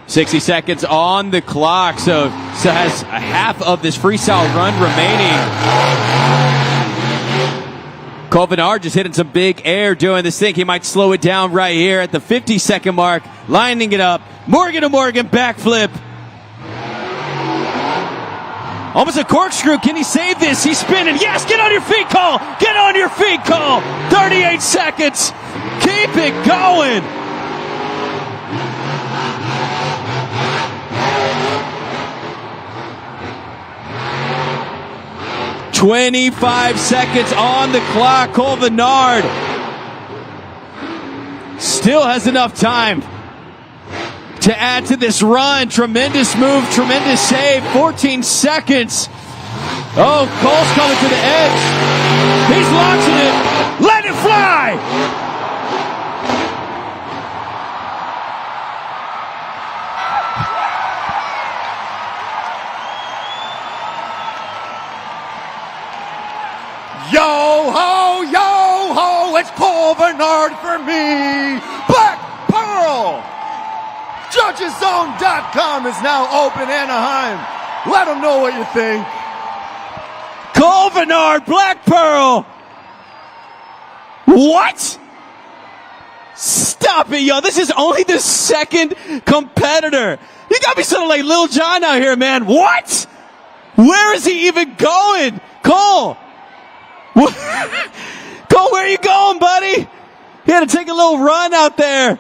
$60 seconds on the clock, so has a half of this freestyle run remaining. Colvinard just hitting some big air doing this thing. He might slow it down right here at the 50-second mark, lining it up. Morgan to Morgan backflip. Almost a corkscrew. Can he save this? He's spinning. Yes, get on your feet, Cole. Get on your feet, Cole. 38 seconds. Keep it going. 25 seconds on the clock. Cole Vennard still has enough time to add to this run. Tremendous move, tremendous save. 14 seconds. Oh, Cole's coming to the edge. He's launching it. Let it fly. Yo ho, it's Cole Vennard for me. Black Pearl. JudgesZone.com is now open, Anaheim. Let them know what you think. Cole Vennard, Black Pearl. What? Stop it, yo. This is only the second competitor. You gotta be sort of like Lil Jon out here, man. What? Where is he even going? Cole. Cole, where are you going, buddy? You had to take a little run out there.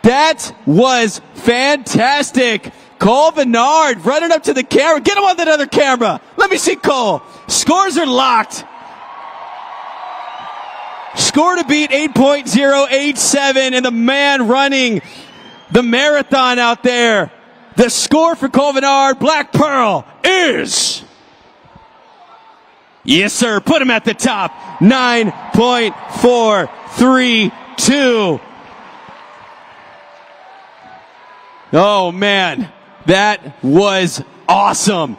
That was fantastic. Cole Vennard running up to the camera. Get him on that other camera. Let me see Cole. Scores are locked. Score to beat 8.087, and the man running the marathon out there. The score for Cole Vennard, Black Pearl, is... Yes, sir. Put him at the top. 9.432. Oh, man. That was awesome.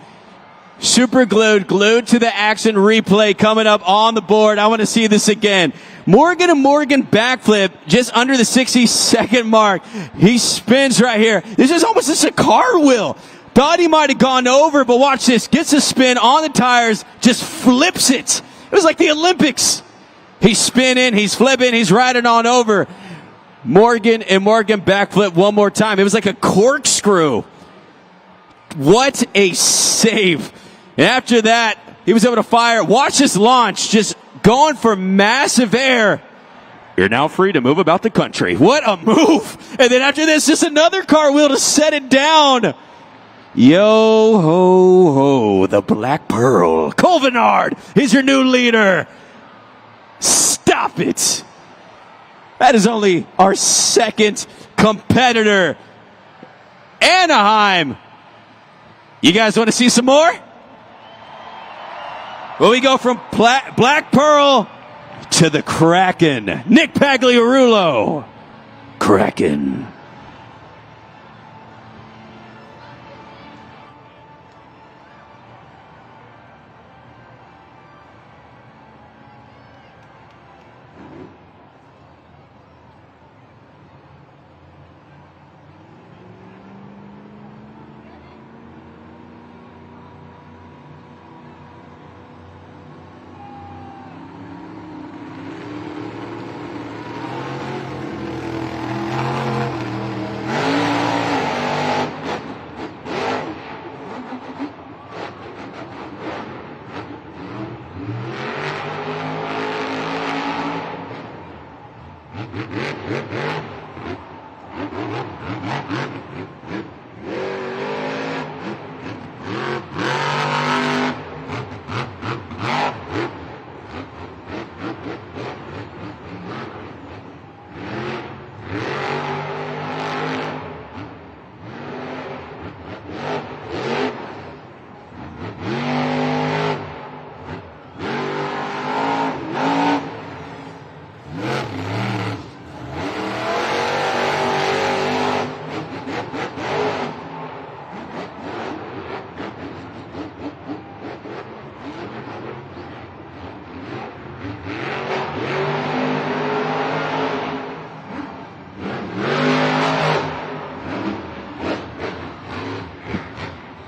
Super glued to the action replay coming up on the board. I want to see this again. Morgan and Morgan backflip just under the 60-second mark. He spins right here. This is almost just a cartwheel. Thought he might have gone over, but watch this. Gets a spin on the tires, just flips it. It was like the Olympics. He's spinning, he's flipping, he's riding on over. Morgan and Morgan backflip one more time. It was like a corkscrew. What a save. And after that, he was able to fire. Watch this launch, just going for massive air. You're now free to move about the country. What a move. And then after this, just another cartwheel to set it down. Yo ho ho, the Black Pearl. Cole Vennard is your new leader. Stop it. That is only our second competitor. Anaheim. You guys want to see some more? Well, we go from Black Pearl to the Kraken. Nick Pagliarulo. Kraken.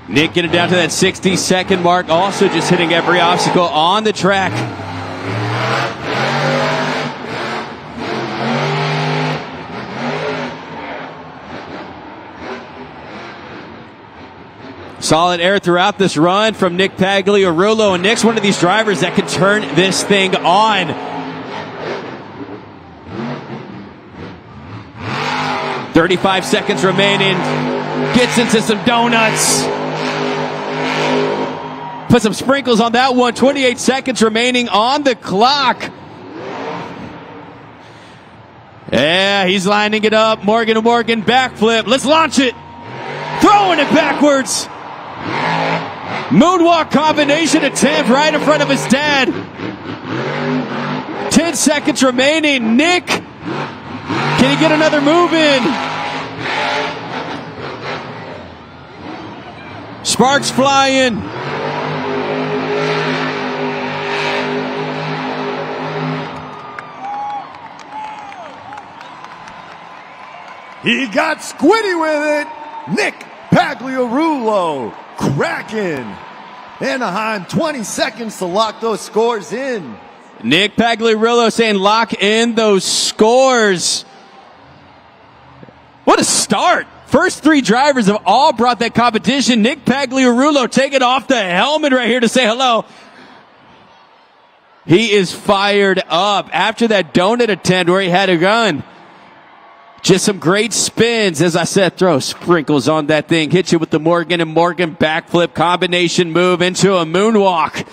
Nick getting down to that 60-second mark, also just hitting every obstacle on the track. Solid air throughout this run from Nick Pagliarulo, and Nick's one of these drivers that can turn this thing on. .35 seconds remaining. Gets into some donuts. Put some sprinkles on that one. 28 seconds remaining on the clock. Yeah, he's lining it up. Morgan to Morgan backflip. Let's launch it. Throwing it backwards. Moonwalk combination attempt right in front of his dad. 10 seconds remaining. Nick, can he get another move in? Sparks flying. He got squiddy with it. Nick Pagliarulo cracking. Anaheim, 20 seconds to lock those scores in. Nick Pagliarulo saying lock in those scores. What a start. First three drivers have all brought that competition. Nick Pagliarulo taking off the helmet right here to say hello. He is fired up after that donut attempt where he had a gun. Just some great spins. As I said, throw sprinkles on that thing. Hit you with the Morgan and Morgan backflip combination move into a moonwalk.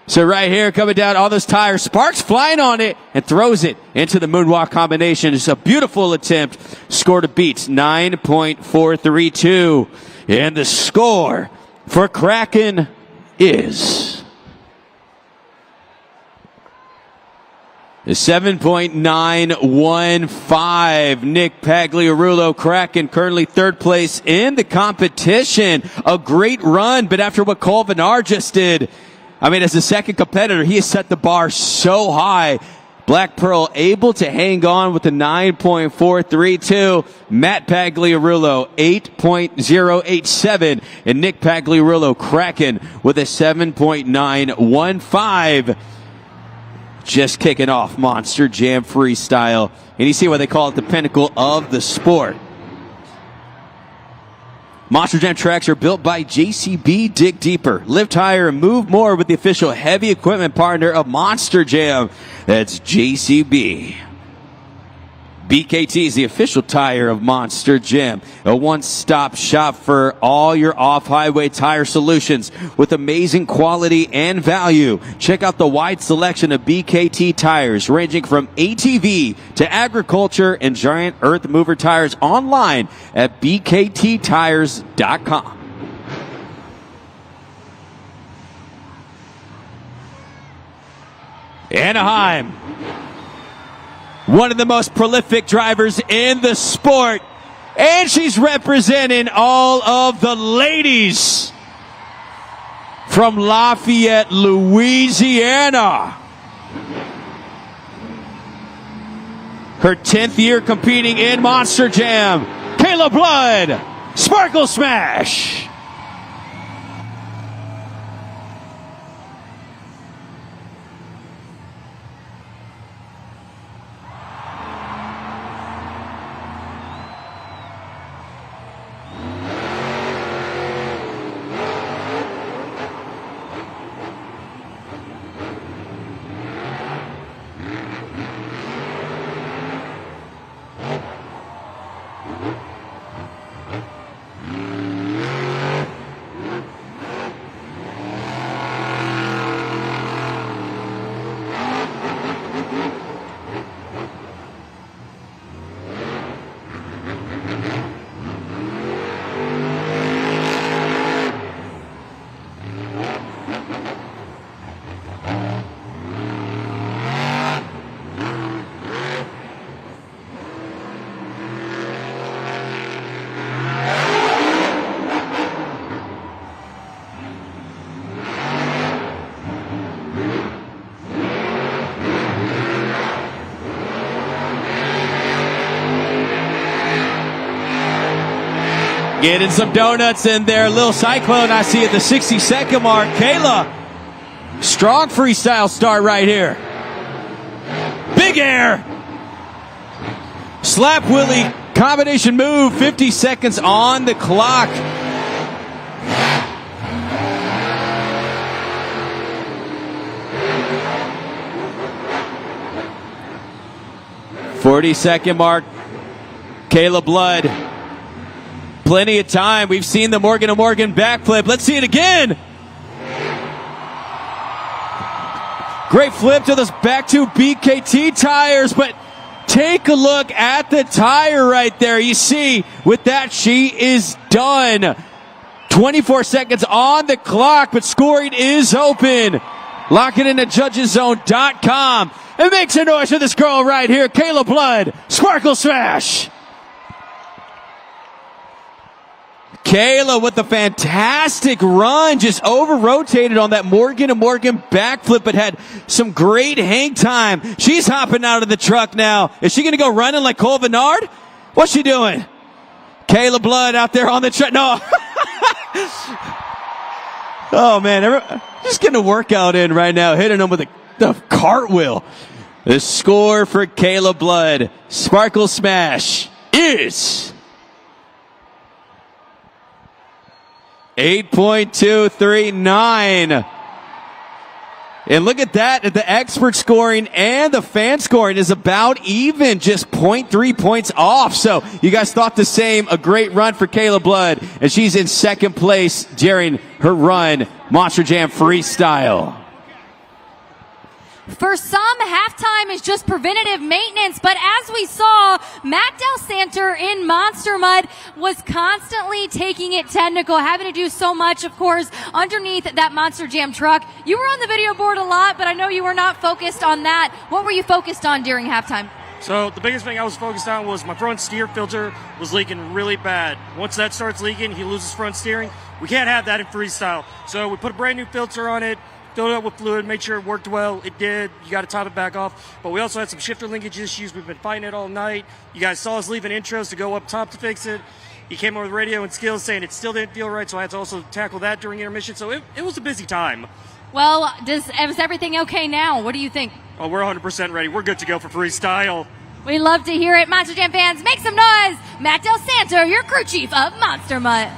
So right here, coming down all those tires. Sparks flying on it and throws it into the moonwalk combination. It's a beautiful attempt. Score to beat 9.432. And the score for Kraken is 7.915. Nick Pagliarulo, Kraken, currently third place in the competition. A great run, but after what Cole Vinar just did, I mean, as a second competitor, he has set the bar so high. Black Pearl able to hang on with the 9.432. Matt Pagliarulo, 8.087. And Nick Pagliarulo, Kraken, with a 7.915. Just kicking off Monster Jam Freestyle. And you see why they call it the pinnacle of the sport. Monster Jam tracks are built by JCB. Dig deeper, lift higher, and move more with the official heavy equipment partner of Monster Jam. That's JCB. BKT is the official tire of Monster Jam, a one-stop shop for all your off-highway tire solutions with amazing quality and value. Check out the wide selection of BKT tires ranging from ATV to agriculture and giant earth mover tires online at bkttires.com. Anaheim, one of the most prolific drivers in the sport. And she's representing all of the ladies from Lafayette, Louisiana. Her 10th year competing in Monster Jam. Kayla Blood, Sparkle Smash. Getting some donuts in there. Little cyclone I see at the 60-second mark. Kayla, strong freestyle start right here. Big air. Slap Willie combination move. 50 seconds on the clock. .40-second mark. Kayla Blood. Plenty of time. We've seen the Morgan to Morgan backflip. Let's see it again. Great flip to those back two BKT tires, but take a look at the tire right there. You see, with that, she is done. 24 seconds on the clock, but scoring is open. Lock it into judgeszone.com. And makes a noise for this girl right here, Kayla Blood. Sparkle Smash. Kayla with a fantastic run, just over-rotated on that Morgan and Morgan backflip, but had some great hang time. She's hopping out of the truck now. Is she going to go running like Cole Bernard? What's she doing? Kayla Blood out there on the truck. No. Oh, man. Just getting a workout in right now, hitting them with the cartwheel. The score for Kayla Blood, Sparkle Smash, is 8.239. And look at that, the expert scoring and the fan scoring is about even, just 0.3 points off. So you guys thought the same. A great run for Kayla Blood, and she's in second place during her run, Monster Jam Freestyle. For some, halftime is just preventative maintenance, but as we saw, Matt Del Santer in Monster Mud was constantly taking it technical, having to do so much, of course, underneath that Monster Jam truck. You were on the video board a lot, but I know you were not focused on that. What were you focused on during halftime? So the biggest thing I was focused on was my front steer filter was leaking really bad. Once that starts leaking, he loses front steering. We can't have that in freestyle. So we put a brand new filter on it, filled it up with fluid, made sure it worked well. It did. You got to top it back off. But we also had some shifter linkage issues. We've been fighting it all night. You guys saw us leaving intros to go up top to fix it. He came over with radio and skills saying it still didn't feel right, so I had to also tackle that during intermission. So it was a busy time. Well, is everything okay now? What do you think? Oh, we're 100% ready. We're good to go for freestyle. We love to hear it. Monster Jam fans, make some noise. Matt Del Santer, your crew chief of Monster Mud.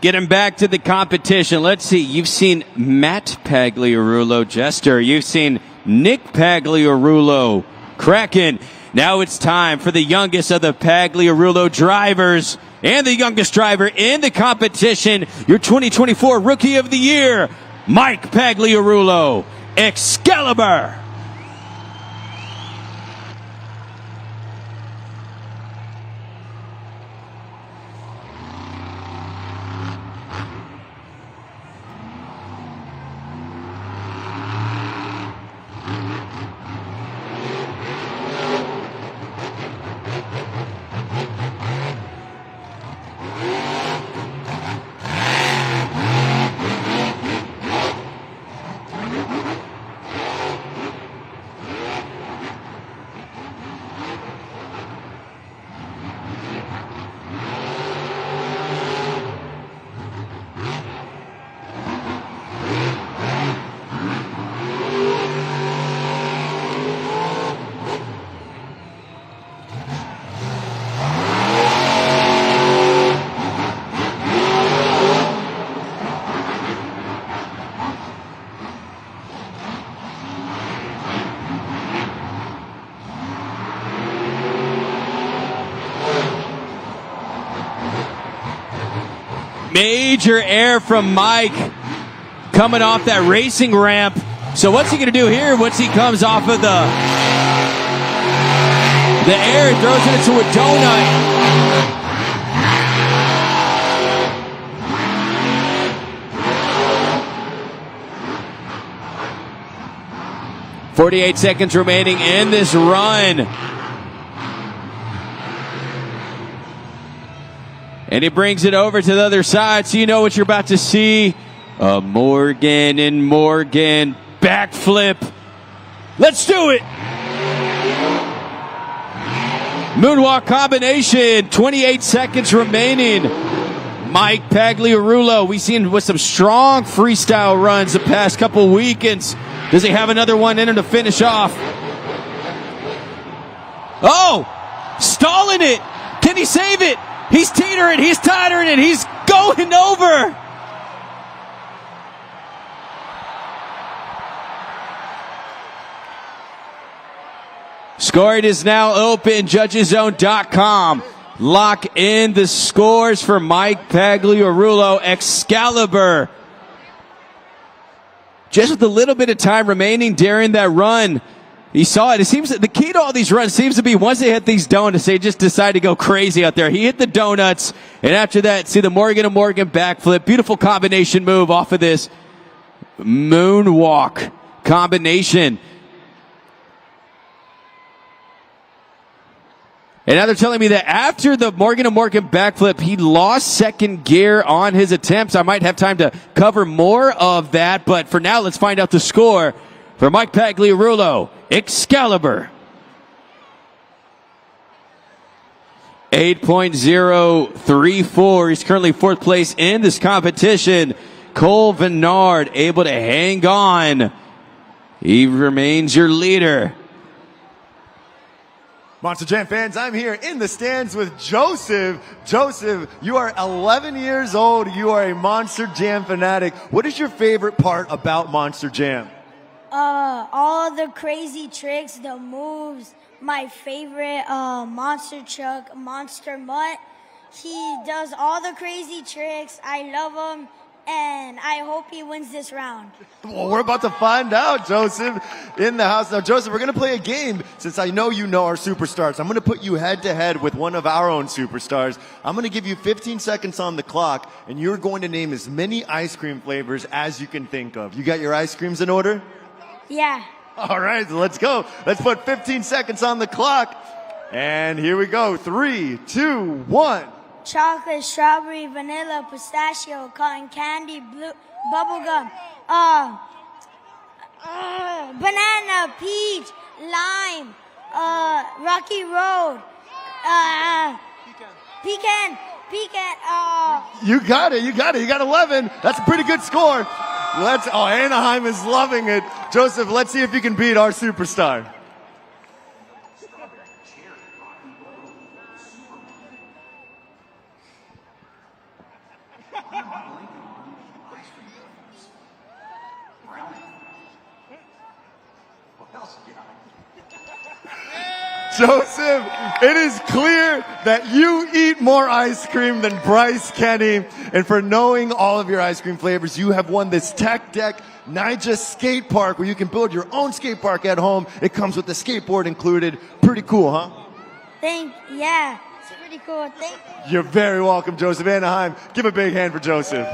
Getting back to the competition, let's see. You've seen Matt Pagliarulo, Jester. You've seen Nick Pagliarulo, Kraken. Now it's time for the youngest of the Pagliarulo drivers and the youngest driver in the competition, your 2024 Rookie of the Year, Mike Pagliarulo, Excalibur. Major air from Mike coming off that racing ramp. So what's he going to do here once he comes off of the air and throws it into a donut? 48 seconds remaining in this run. And he brings it over to the other side, so you know what you're about to see. A Morgan and Morgan backflip. Let's do it. Moonwalk combination, 28 seconds remaining. Mike Pagliarulo, we've seen with some strong freestyle runs the past couple weekends. Does he have another one in him to finish off? Oh, stalling it. Can he save it? He's teetering, he's tottering it, he's going over. Scoring is now open, judgeszone.com. lock in the scores for Mike Pagliarulo. Excalibur, just with a little bit of time remaining during that run, he saw it. It seems that the key to all these runs seems to be once they hit these donuts, they just decide to go crazy out there. He hit the donuts, and after that, see the Morgan to Morgan backflip. Beautiful combination move off of this moonwalk combination. And now they're telling me that after the Morgan to Morgan backflip, he lost second gear on his attempts. I might have time to cover more of that, but for now, let's find out the score for Mike Pagliarulo. Excalibur, 8.034. He's currently fourth place in this competition. Cole Vennard able to hang on. He remains your leader. Monster Jam fans, I'm here in the stands with Joseph. Joseph, you are 11 years old. You are a Monster Jam fanatic. What is your favorite part about Monster Jam? All the crazy tricks, the moves. My favorite monster truck, Monster Mutt. He does all the crazy tricks. I love him, and I hope he wins this round. Well, we're about to find out, Joseph, in the house. Now, Joseph, we're going to play a game. Since I know you know our superstars, I'm going to put you head-to-head with one of our own superstars. I'm going to give you 15 seconds on the clock, and you're going to name as many ice cream flavors as you can think of. You got your ice creams in order? Yeah. All right, so let's go. Let's put 15 seconds on the clock. And here we go. 3, 2, 1. Chocolate, strawberry, vanilla, pistachio, cotton candy, blue, bubblegum, banana, peach, lime, rocky road, pecan. You got it. You got 11. That's a pretty good score. Anaheim is loving it. Joseph, let's see if you can beat our superstar. Joseph, it is clear that you eat more ice cream than Bryce Kenny. And for knowing all of your ice cream flavors, you have won this Tech Deck Nija skate park where you can build your own skate park at home. It comes with the skateboard included. Pretty cool, huh? Yeah, it's pretty cool. Thank you. You're very welcome, Joseph. Anaheim, give a big hand for Joseph.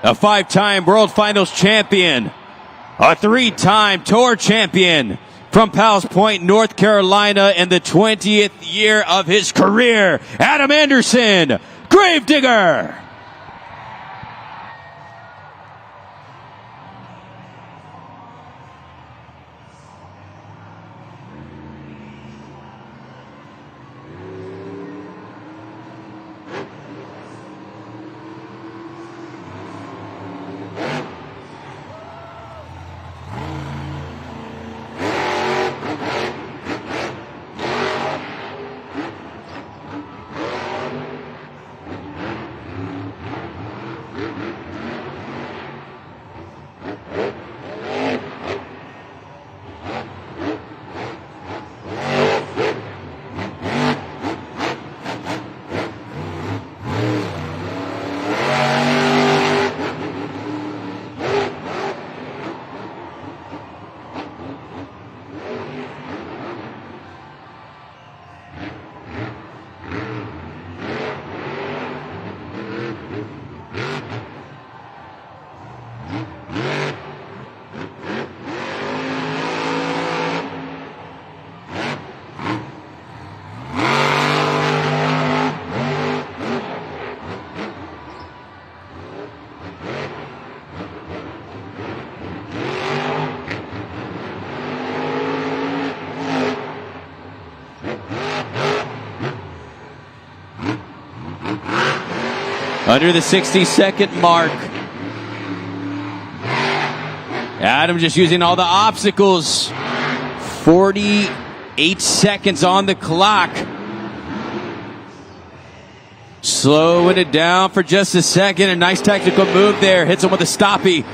A 5-time World Finals champion, a 3-time Tour champion from Powell's Point, North Carolina, in the 20th year of his career, Adam Anderson, Gravedigger. Under the 60-second mark. Adam just using all the obstacles. 48 seconds on the clock. Slowing it down for just a second. A nice technical move there. Hits him with a stoppie.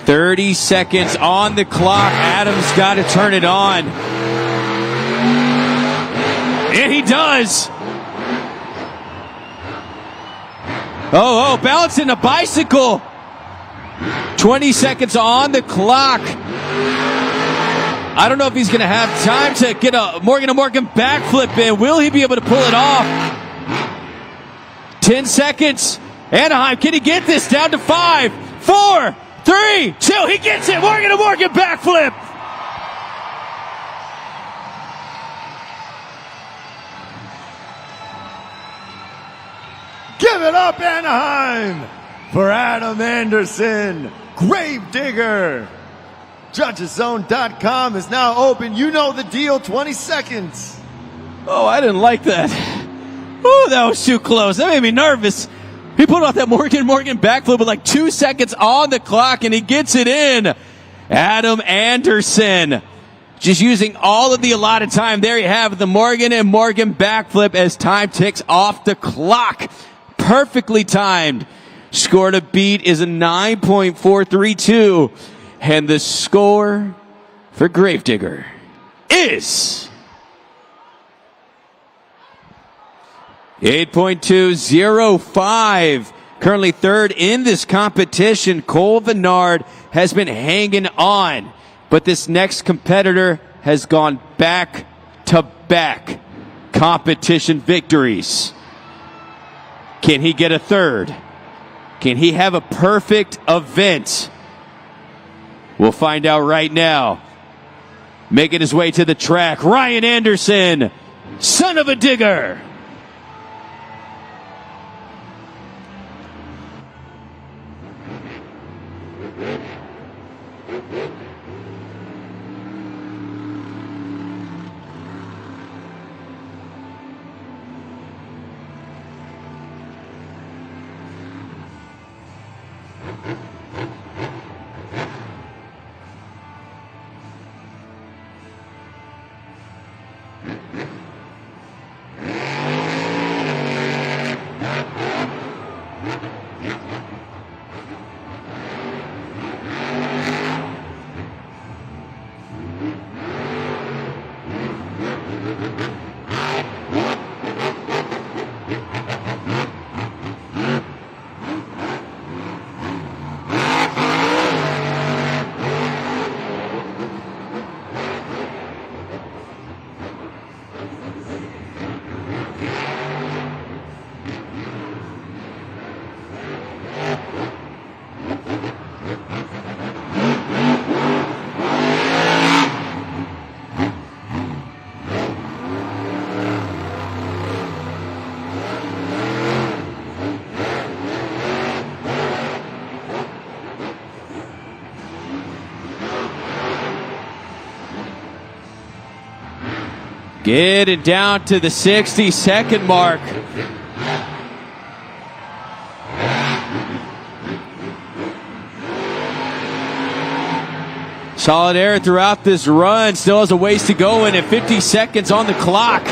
30 seconds on the clock. Adam's got to turn it on. And he does. Oh, balancing the bicycle. 20 seconds on the clock. I don't know if he's going to have time to get a Morgan backflip in. Will he be able to pull it off? 10 seconds. Anaheim, can he get this down to 5, 4, 3, 2? He gets it. Morgan backflip. Give it up, Anaheim, for Adam Anderson, Gravedigger. JudgesZone.com is now open. You know the deal, 20 seconds. Oh, I didn't like that. Oh, that was too close. That made me nervous. He pulled off that Morgan backflip with like 2 seconds on the clock, and he gets it in. Adam Anderson just using all of the allotted time. There you have the Morgan backflip as time ticks off the clock. Perfectly timed. Score to beat is a 9.432. And the score for Gravedigger is 8.205. Currently third in this competition. Cole Vennard has been hanging on, but this next competitor has gone back-to-back competition victories. Can he get a third? Can he have a perfect event? We'll find out right now. Making his way to the track, Ryan Anderson, son of a digger. Getting down to the 60-second mark. Solid air throughout this run. Still has a ways to go in at 50 seconds on the clock.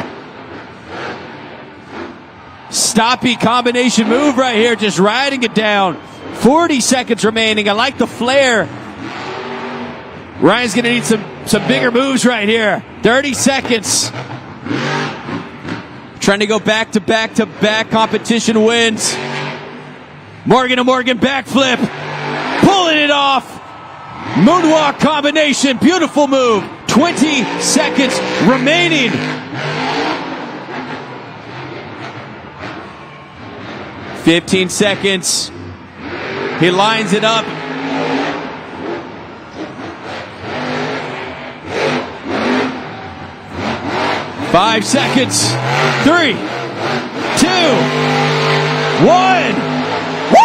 Stoppy combination move right here, just riding it down. 40 seconds remaining. I like the flare. Ryan's going to need some bigger moves right here. 30 seconds. Trying to go back-to-back competition wins. Morgan backflip. Pulling it off. Moonwalk combination. Beautiful move. 20 seconds remaining. $15 seconds. He lines it up. Five seconds. 3, 2, 1. Woo!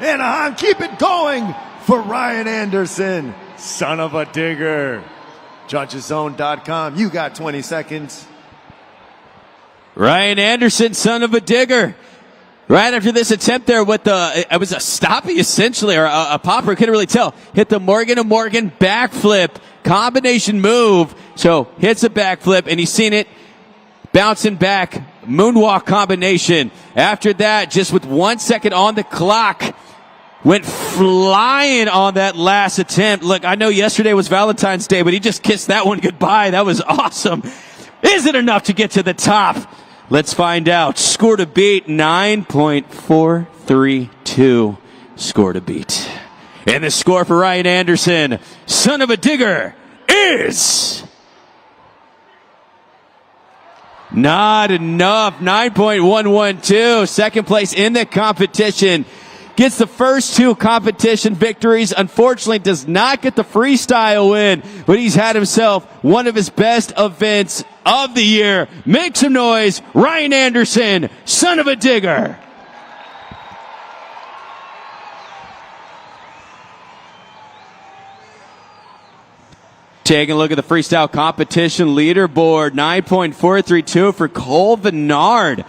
Anaheim, keep it going for Ryan Anderson, son of a digger. JudgesZone.com. You got 20 seconds. Ryan Anderson, son of a digger. Right after this attempt there with it was a stoppie essentially, or a popper, couldn't really tell. Hit the Morgan to Morgan backflip, combination move. So hits a backflip and he's seen it, bouncing back, moonwalk combination. After that, just with 1 second on the clock, went flying on that last attempt. Look, I know yesterday was Valentine's Day, but he just kissed that one goodbye. That was awesome. Is it enough to get to the top? Let's find out. Score to beat, 9.432. Score to beat. And the score for Ryan Anderson, son of a digger, is not enough. 9.112. Second place in the competition. Gets the first two competition victories. Unfortunately, does not get the freestyle win, but he's had himself one of his best events of the year. Make some noise, Ryan Anderson, son of a digger. Taking a look at the freestyle competition leaderboard, 9.432 for Cole Vennard.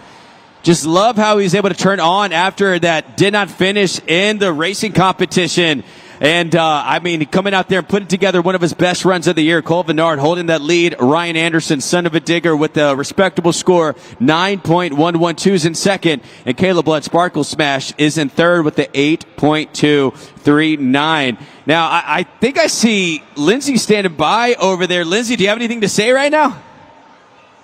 Just love how he's able to turn on after that did not finish in the racing competition. And, coming out there and putting together one of his best runs of the year. Cole Vennard holding that lead. Ryan Anderson, son of a digger, with a respectable score. 9.112 is in second. And Caleb Blood Sparkle Smash is in third with the 8.239. Now, I think I see Lindsay standing by over there. Lindsay, do you have anything to say right now?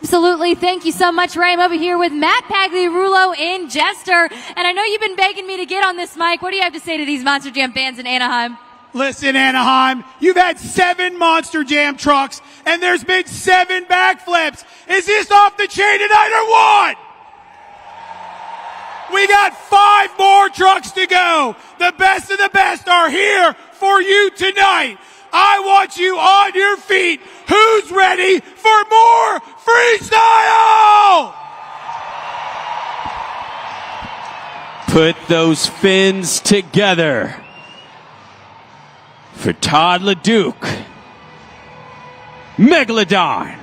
Absolutely. Thank you so much, Ray. I'm over here with Matt Pagliarulo in Jester. And I know you've been begging me to get on this mic. What do you have to say to these Monster Jam fans in Anaheim? Listen, Anaheim, you've had 7 Monster Jam trucks, and there's been 7 backflips. Is this off the chain tonight or what? We got 5 more trucks to go. The best of the best are here for you tonight. I want you on your feet. Who's ready for more freestyle? Put those fins together for Todd LeDuc, Megalodon.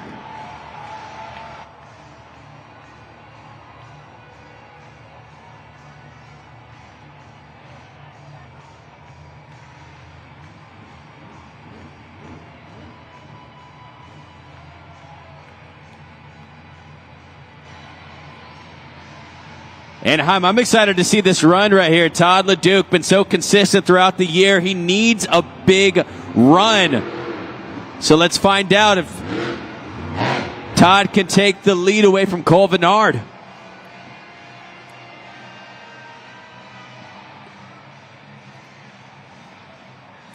Anaheim, I'm excited to see this run right here. Todd LeDuc, been so consistent throughout the year. He needs a big run. So let's find out if Todd can take the lead away from Cole Vennard.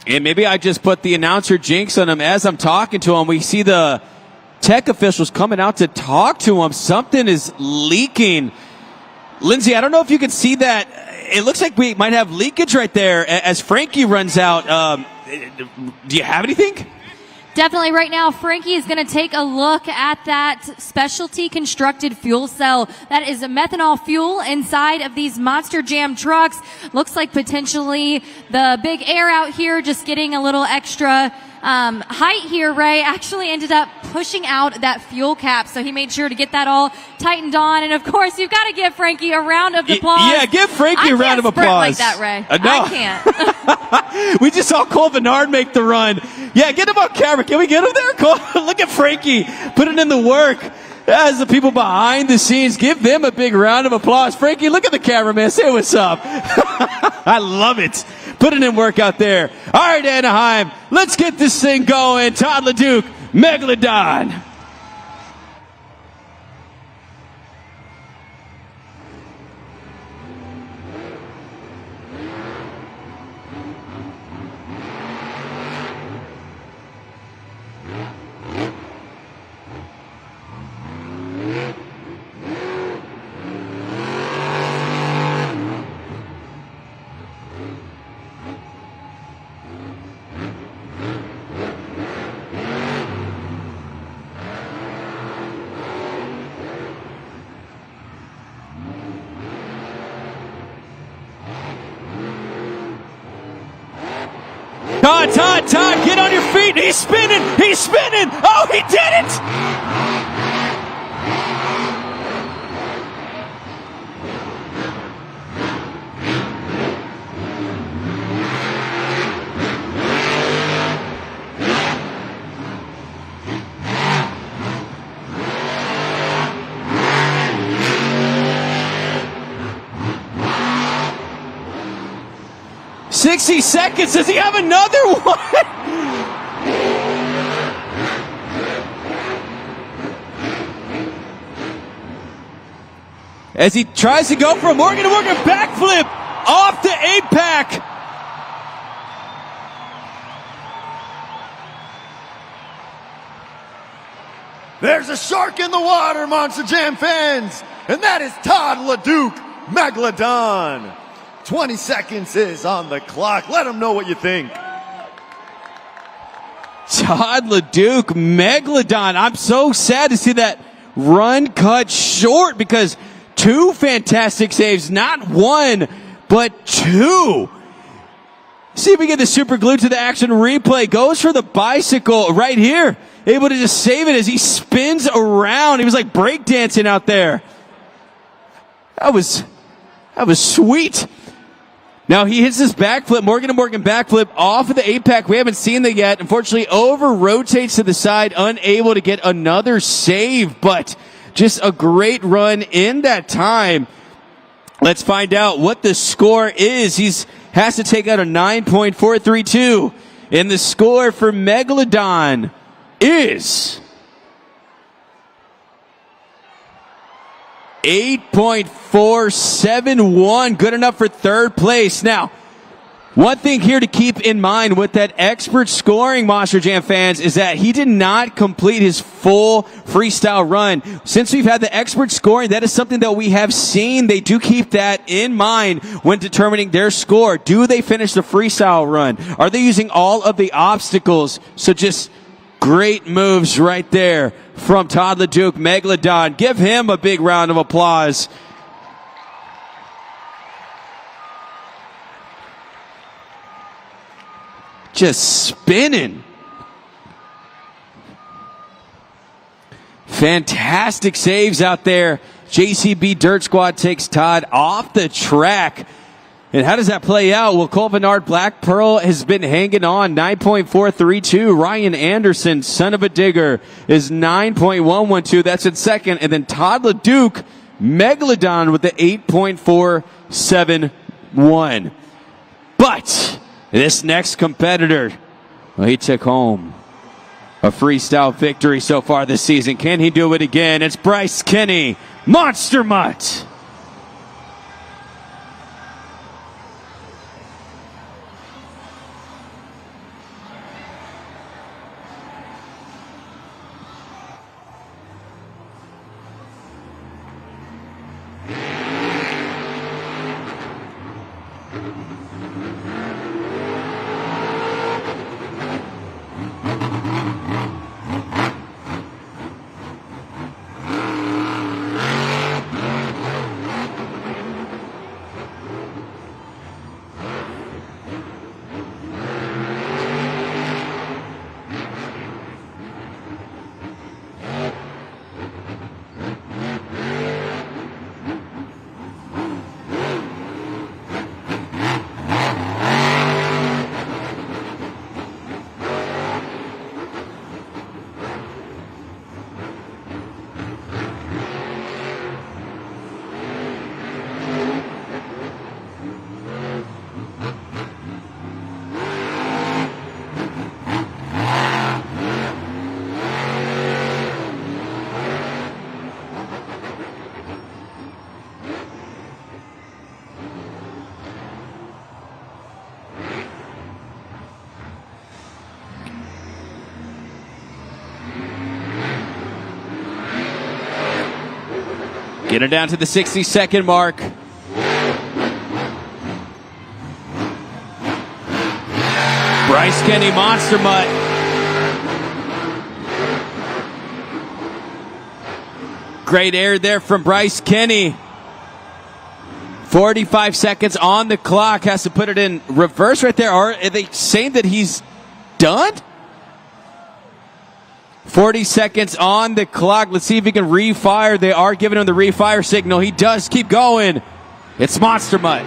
And maybe I just put the announcer jinx on him as I'm talking to him. We see the tech officials coming out to talk to him. Something is leaking. Lindsay, I don't know if you can see that. It looks like we might have leakage right there as Frankie runs out. Do you have anything? Definitely right now, Frankie is going to take a look at that specialty constructed fuel cell. That is a methanol fuel inside of these Monster Jam trucks. Looks like potentially the big air out here just getting a little extra height here. Ray actually ended up pushing out that fuel cap, so he made sure to get that all tightened on. And of course, you've got to give Frankie a round of applause. Yeah, give Frankie a round of applause. I can't sprint like that, Ray. No. I can't. We just saw Cole Vennard make the run. Yeah, get him on camera. Can we get him there? Cole? Look at Frankie putting in the work. As the people behind the scenes, give them a big round of applause. Frankie, look at the cameraman. Say what's up. I love it. Putting in work out there. All right, Anaheim, let's get this thing going. Todd LeDuc, Megalodon. Todd, get on your feet. He's spinning. Oh, he did it. "60 seconds. Does he have another one?" As he tries to go for a Morgan to Morgan backflip off the 8-pack. There's a shark in the water, Monster Jam fans, and that is Todd LeDuc, Megalodon. 20 seconds is on the clock. Let them know what you think. Todd LeDuc, Megalodon. I'm so sad to see that run cut short because 2 fantastic saves. Not 1, but 2. See if we get the super glue to the action replay. Goes for the bicycle right here. Able to just save it as he spins around. He was like breakdancing out there. That was sweet. Now he hits this backflip, Morgan to Morgan backflip off of the 8-pack. We haven't seen that yet. Unfortunately, over-rotates to the side, unable to get another save, but just a great run in that time. Let's find out what the score is. Has to take out a 9.432, and the score for Megalodon is 8.471, good enough for third place. Now, one thing here to keep in mind with that expert scoring, Monster Jam fans, is that he did not complete his full freestyle run. Since we've had the expert scoring, that is something that we have seen. They do keep that in mind when determining their score. Do they finish the freestyle run? Are they using all of the obstacles? So just great moves right there from Todd LeDuc, Megalodon. Give him a big round of applause. Just spinning. Fantastic saves out there. JCB Dirt Squad takes Todd off the track. And how does that play out? Well, Cole Bernard Black Pearl has been hanging on, 9.432. Ryan Anderson, son of a digger, is 9.112. That's in second. And then Todd LeDuc, Megalodon, with the 8.471. But this next competitor, well, he took home a freestyle victory so far this season. Can he do it again? It's Bryce Kenny, Monster Mutt. Get it down to the 60-second mark. Bryce Kenny, Monster Mutt. Great air there from Bryce Kenny. 45 seconds on the clock. Has to put it in reverse right there. Are they saying that he's done? 40 seconds on the clock. Let's see if he can refire. They are giving him the refire signal. He does keep going. It's Monster Mutt.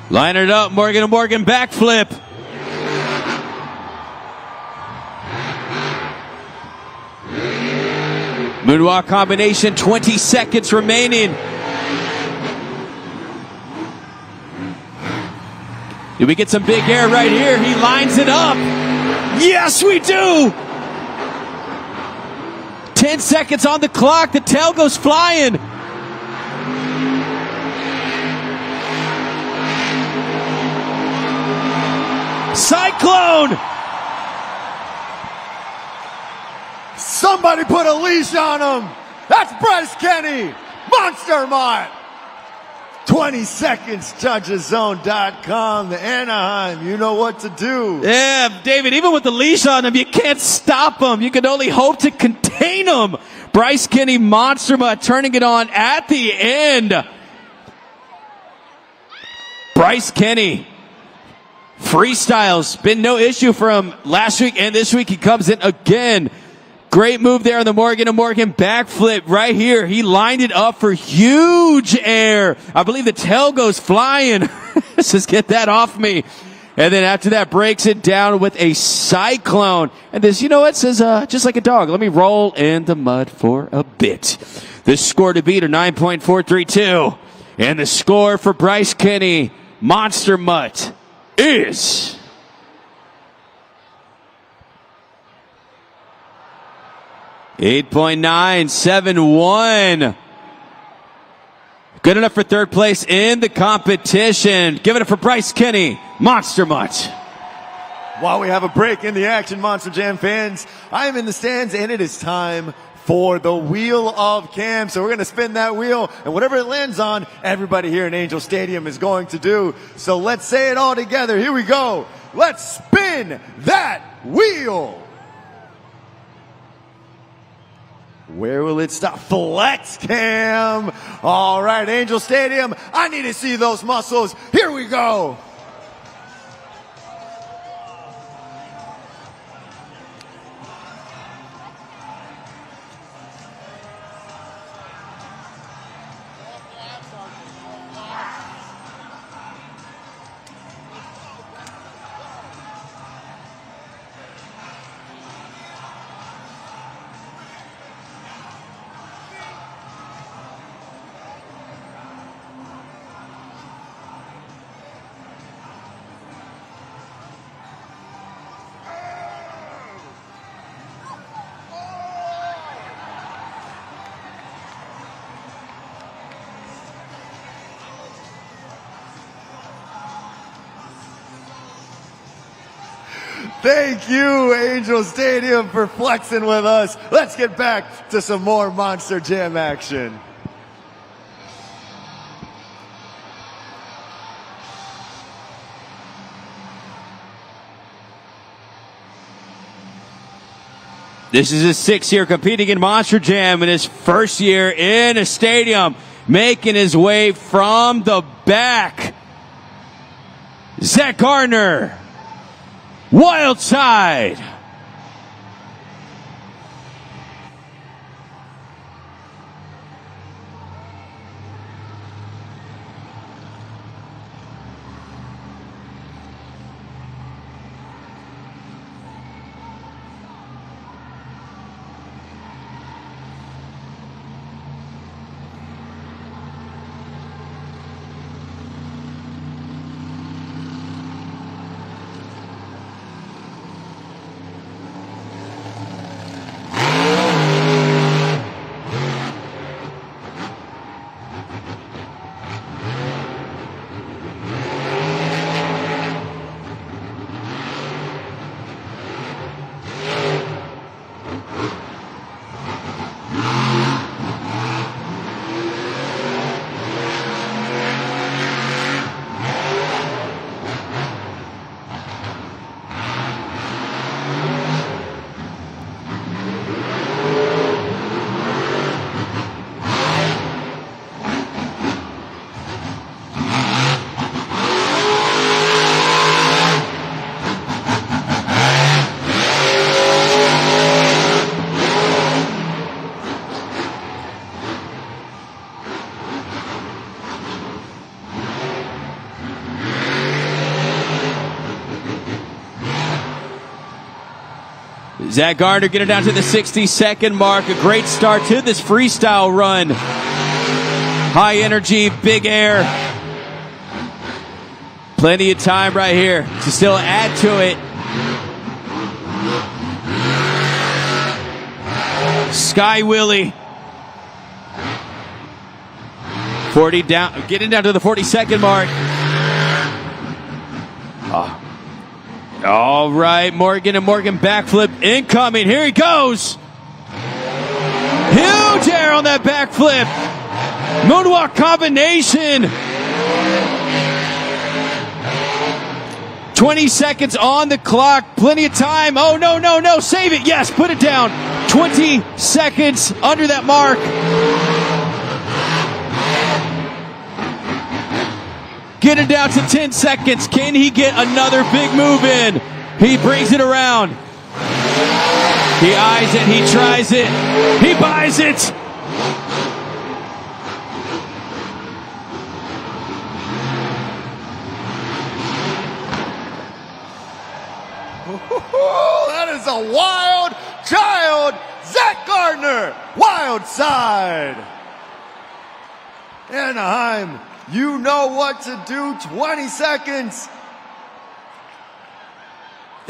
Line it up. Morgan & Morgan backflip. Moonwalk combination. 20 seconds remaining. Do we get some big air right here? He lines it up. Yes, we do. 10 seconds on the clock. The tail goes flying. Cyclone. Somebody put a leash on him. That's Bryce Kenny. Monster Mutt. 20 seconds, judgeszone.com, Anaheim, you know what to do. Yeah, David, even with the leash on him, you can't stop him. You can only hope to contain him. Bryce Kenny, Monster Mutt, turning it on at the end. Bryce Kenny, freestyles, been no issue for him last week and this week. He comes in again. Great move there on the Morgan & Morgan backflip right here. He lined it up for huge air. I believe the tail goes flying. Let's just get that off me. And then after that, breaks it down with a cyclone. And this, you know what, says just like a dog. Let me roll in the mud for a bit. The score to beat are 9.432. And the score for Bryce Kenny, Monster Mutt, is 8.971. Good enough for third place in the competition. Give it up for Bryce Kenny, Monster Mutt. While we have a break in the action, Monster Jam fans, I am in the stands and it is time for the Wheel of Cam. So we're going to spin that wheel, and whatever it lands on, everybody here in Angel Stadium is going to do. So let's say it all together. Here we go. Let's spin that wheel. Where will it stop? Flex Cam. All right, Angel Stadium. I need to see those muscles. Here we go. Thank you, Angel Stadium, for flexing with us. Let's get back to some more Monster Jam action. This is his 6th year competing in Monster Jam and his first year in a stadium, making his way from the back. Zach Gardner, Wild Side. Zach Gardner getting down to the 60-second mark. A great start to this freestyle run. High energy, big air. Plenty of time right here to still add to it. Sky Willie. 40 down, getting down to the 40-second mark. All right, Morgan and Morgan backflip incoming. Here he goes. Huge air on that backflip. Moonwalk combination. 20 seconds on the clock. Plenty of time. Oh, no, no, no. Save it. Yes, put it down. 20 seconds under that mark. Getting down to 10 seconds. Can he get another big move in? He brings it around. He eyes it. He tries it. He buys it. That is a wild child. Zach Gardner, wild side. Anaheim, you know what to do. 20 seconds.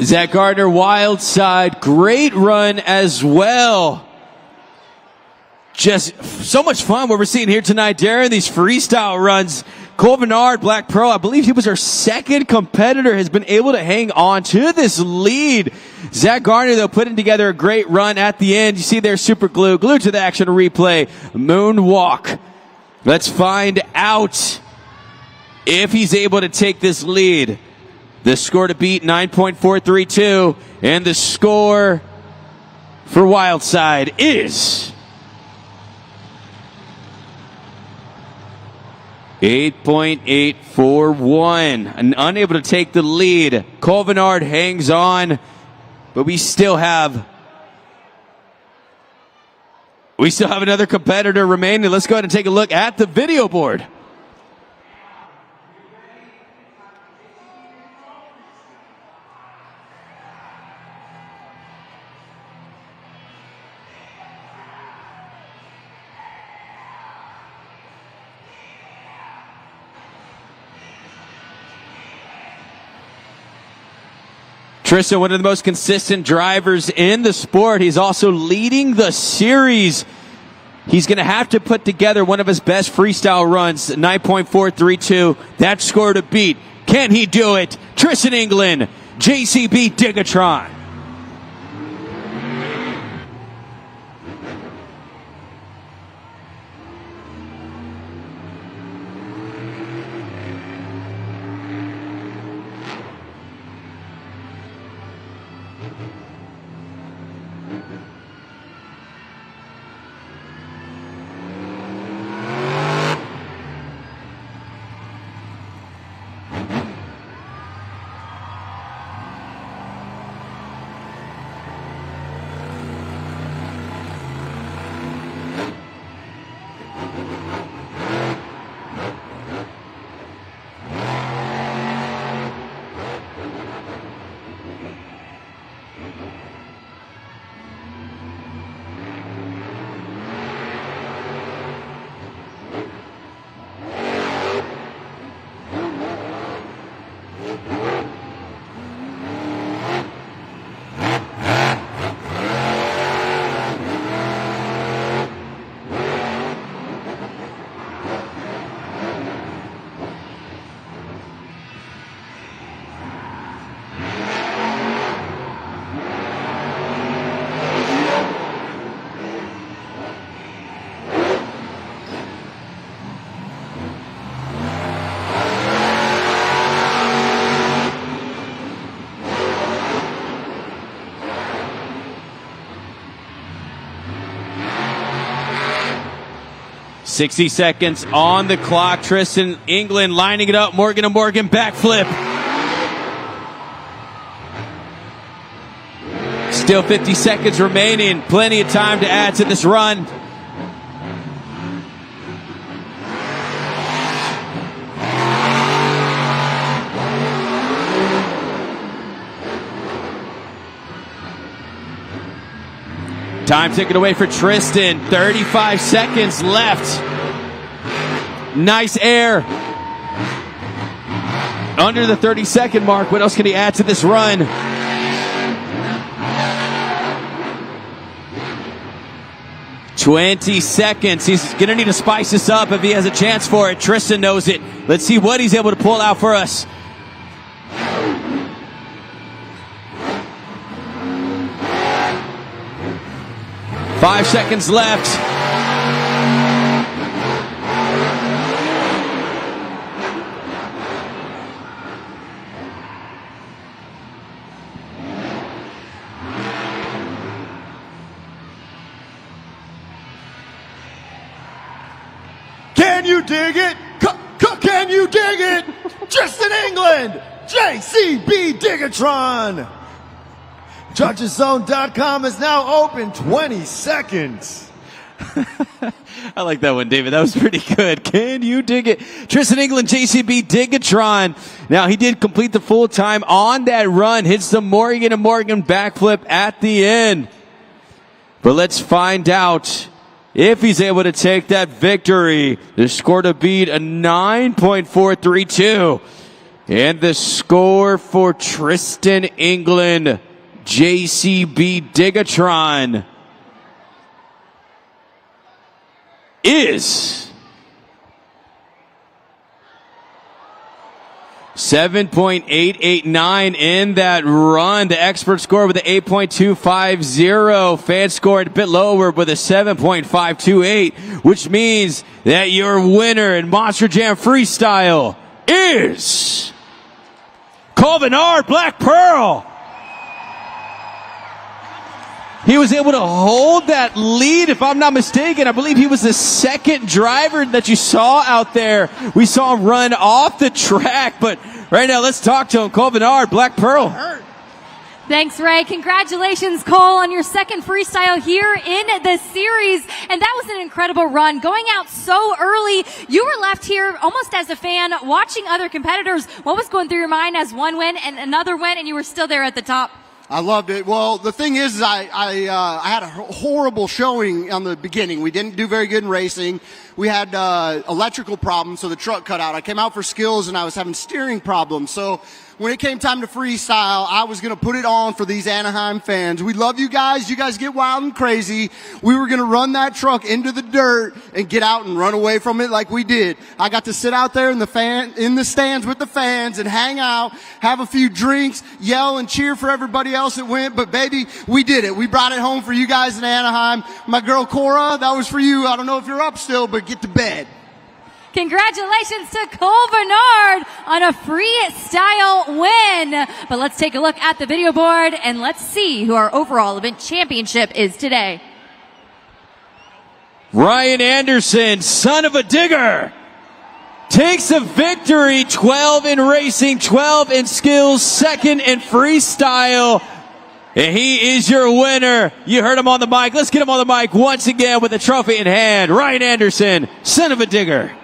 Zach Gardner, wild side. Great run as well. Just so much fun what we're seeing here tonight, Darren. These freestyle runs. Cole Bernard, Black Pro, I believe he was our second competitor, has been able to hang on to this lead. Zach Gardner, though, putting together a great run at the end. You see there, super glue, glued to the action replay, moonwalk. Let's find out if he's able to take this lead. The score to beat, 9.432, and the score for Wildside is 8.841, and unable to take the lead. Cole Bernard hangs on, but we still have another competitor remaining. Let's go ahead and take a look at the video board. Tristan, one of the most consistent drivers in the sport. He's also leading the series. He's going to have to put together one of his best freestyle runs, 9.432. That score to beat. Can he do it? Tristan England, JCB Digatron. .60 seconds on the clock. Tristan England lining it up. Morgan and Morgan backflip. Still 50 seconds remaining. Plenty of time to add to this run. Time taken away for Tristan. 35 seconds left. Nice air. Under the 30-second mark. What else can he add to this run? "20 seconds. He's going to need to spice this up if he has a chance for it. Tristan knows it. Let's see what he's able to pull out for us. Five seconds left. Can you dig it? Can you dig it? Just in England, JCB Digatron. JudgesZone.com is now open. 20 seconds. I like that one, David. That was pretty good. Can you dig it? Tristan England, JCB Digatron. Now, he did complete the full time on that run. Hits the Morgan & Morgan backflip at the end. But let's find out if he's able to take that victory. The score to beat a 9.432. And the score for Tristan England, JCB Digatron, is 7.889 in that run. The expert score with an 8.250. Fan scored a bit lower with a 7.528, which means that your winner in Monster Jam Freestyle is Colvin R. Black Pearl. He was able to hold that lead, if I'm not mistaken. I believe he was the second driver that you saw out there. We saw him run off the track, but right now let's talk to him. Colvin R. Black Pearl. Thanks, Ray. Congratulations, Cole, on your second freestyle here in the series. And that was an incredible run. Going out so early, you were left here almost as a fan watching other competitors. What was going through your mind as one win and another win, and you were still there at the top? I loved it. Well, the thing is, I had a horrible showing on the beginning. We didn't do very good in racing. We had electrical problems, so the truck cut out. I came out for skills, and I was having steering problems. So when it came time to freestyle, I was going to put it on for these Anaheim fans. We love you guys. You guys get wild and crazy. We were going to run that truck into the dirt and get out and run away from it like we did. I got to sit out there in the stands with the fans and hang out, have a few drinks, yell and cheer for everybody else that went. But baby, we did it. We brought it home for you guys in Anaheim. My girl Cora, that was for you. I don't know if you're up still, but get to bed. Congratulations to Cole Bernard on a freestyle win. But let's take a look at the video board and let's see who our overall event championship is today. Ryan Anderson, son of a digger, takes a victory. 12 in racing, 12 in skills, second in freestyle. And he is your winner. You heard him on the mic. Let's get him on the mic once again with a trophy in hand. Ryan Anderson, son of a digger.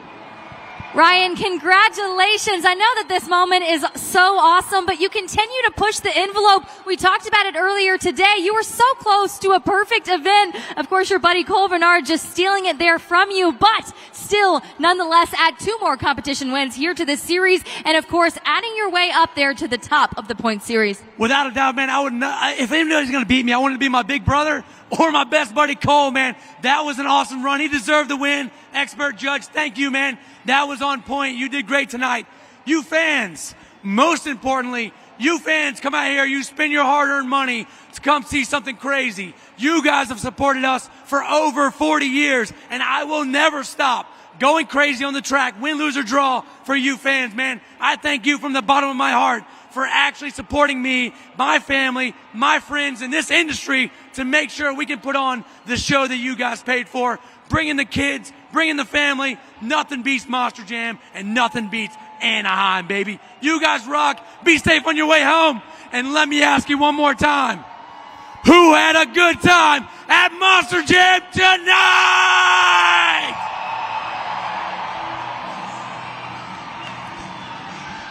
Ryan, congratulations. I know that this moment is so awesome, but you continue to push the envelope. We talked about it earlier today. You were so close to a perfect event. Of course, your buddy Cole Bernard just stealing it there from you, but still, nonetheless, add 2 more competition wins here to this series, and of course, adding your way up there to the top of the point series. Without a doubt, man, I would not, if anybody's going to beat me, I wanted to be my big brother or my best buddy Cole, man. That was an awesome run. He deserved the win. Expert judge, thank you, man. That was on point. You did great tonight. You fans, most importantly, you fans come out here, you spend your hard-earned money to come see something crazy. You guys have supported us for over 40 years, and I will never stop going crazy on the track, win, lose, or draw for you fans, man. I thank you from the bottom of my heart for actually supporting me, my family, my friends in this industry to make sure we can put on the show that you guys paid for. Bringing the kids, bringing the family. Nothing beats Monster Jam and nothing beats Anaheim, baby. You guys rock. Be safe on your way home. And let me ask you one more time. Who had a good time at Monster Jam tonight?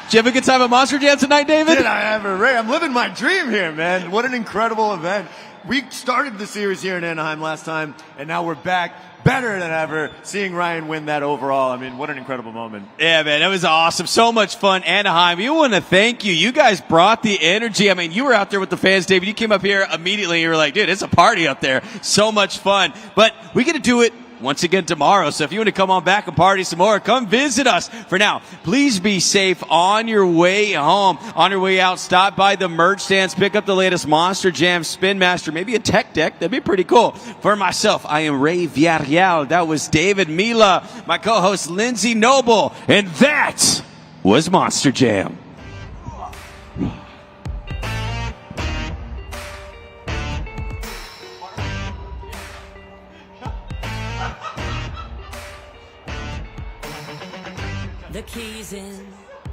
Did you have a good time at Monster Jam tonight, David? Did I ever, Ray? I'm living my dream here, man. What an incredible event. we started the series here in Anaheim last time, and now we're back better than ever, seeing Ryan win that overall. I mean, what an incredible moment. Yeah, man, it was awesome. So much fun. Anaheim, we want to thank you. You guys brought the energy. I mean, you were out there with the fans, David. You came up here immediately. You were like, dude, it's a party up there. So much fun. But we get to do it once again tomorrow. So if you want to come on back and party some more, come visit us. For now, please be safe on your way home. On your way out, stop by the merch stands, pick up the latest Monster Jam Spin Master, maybe a tech deck. That'd be pretty cool. For myself, I am Ray Villarreal. That was David Mila, my co-host Lindsay Noble, and that was Monster Jam. The keys in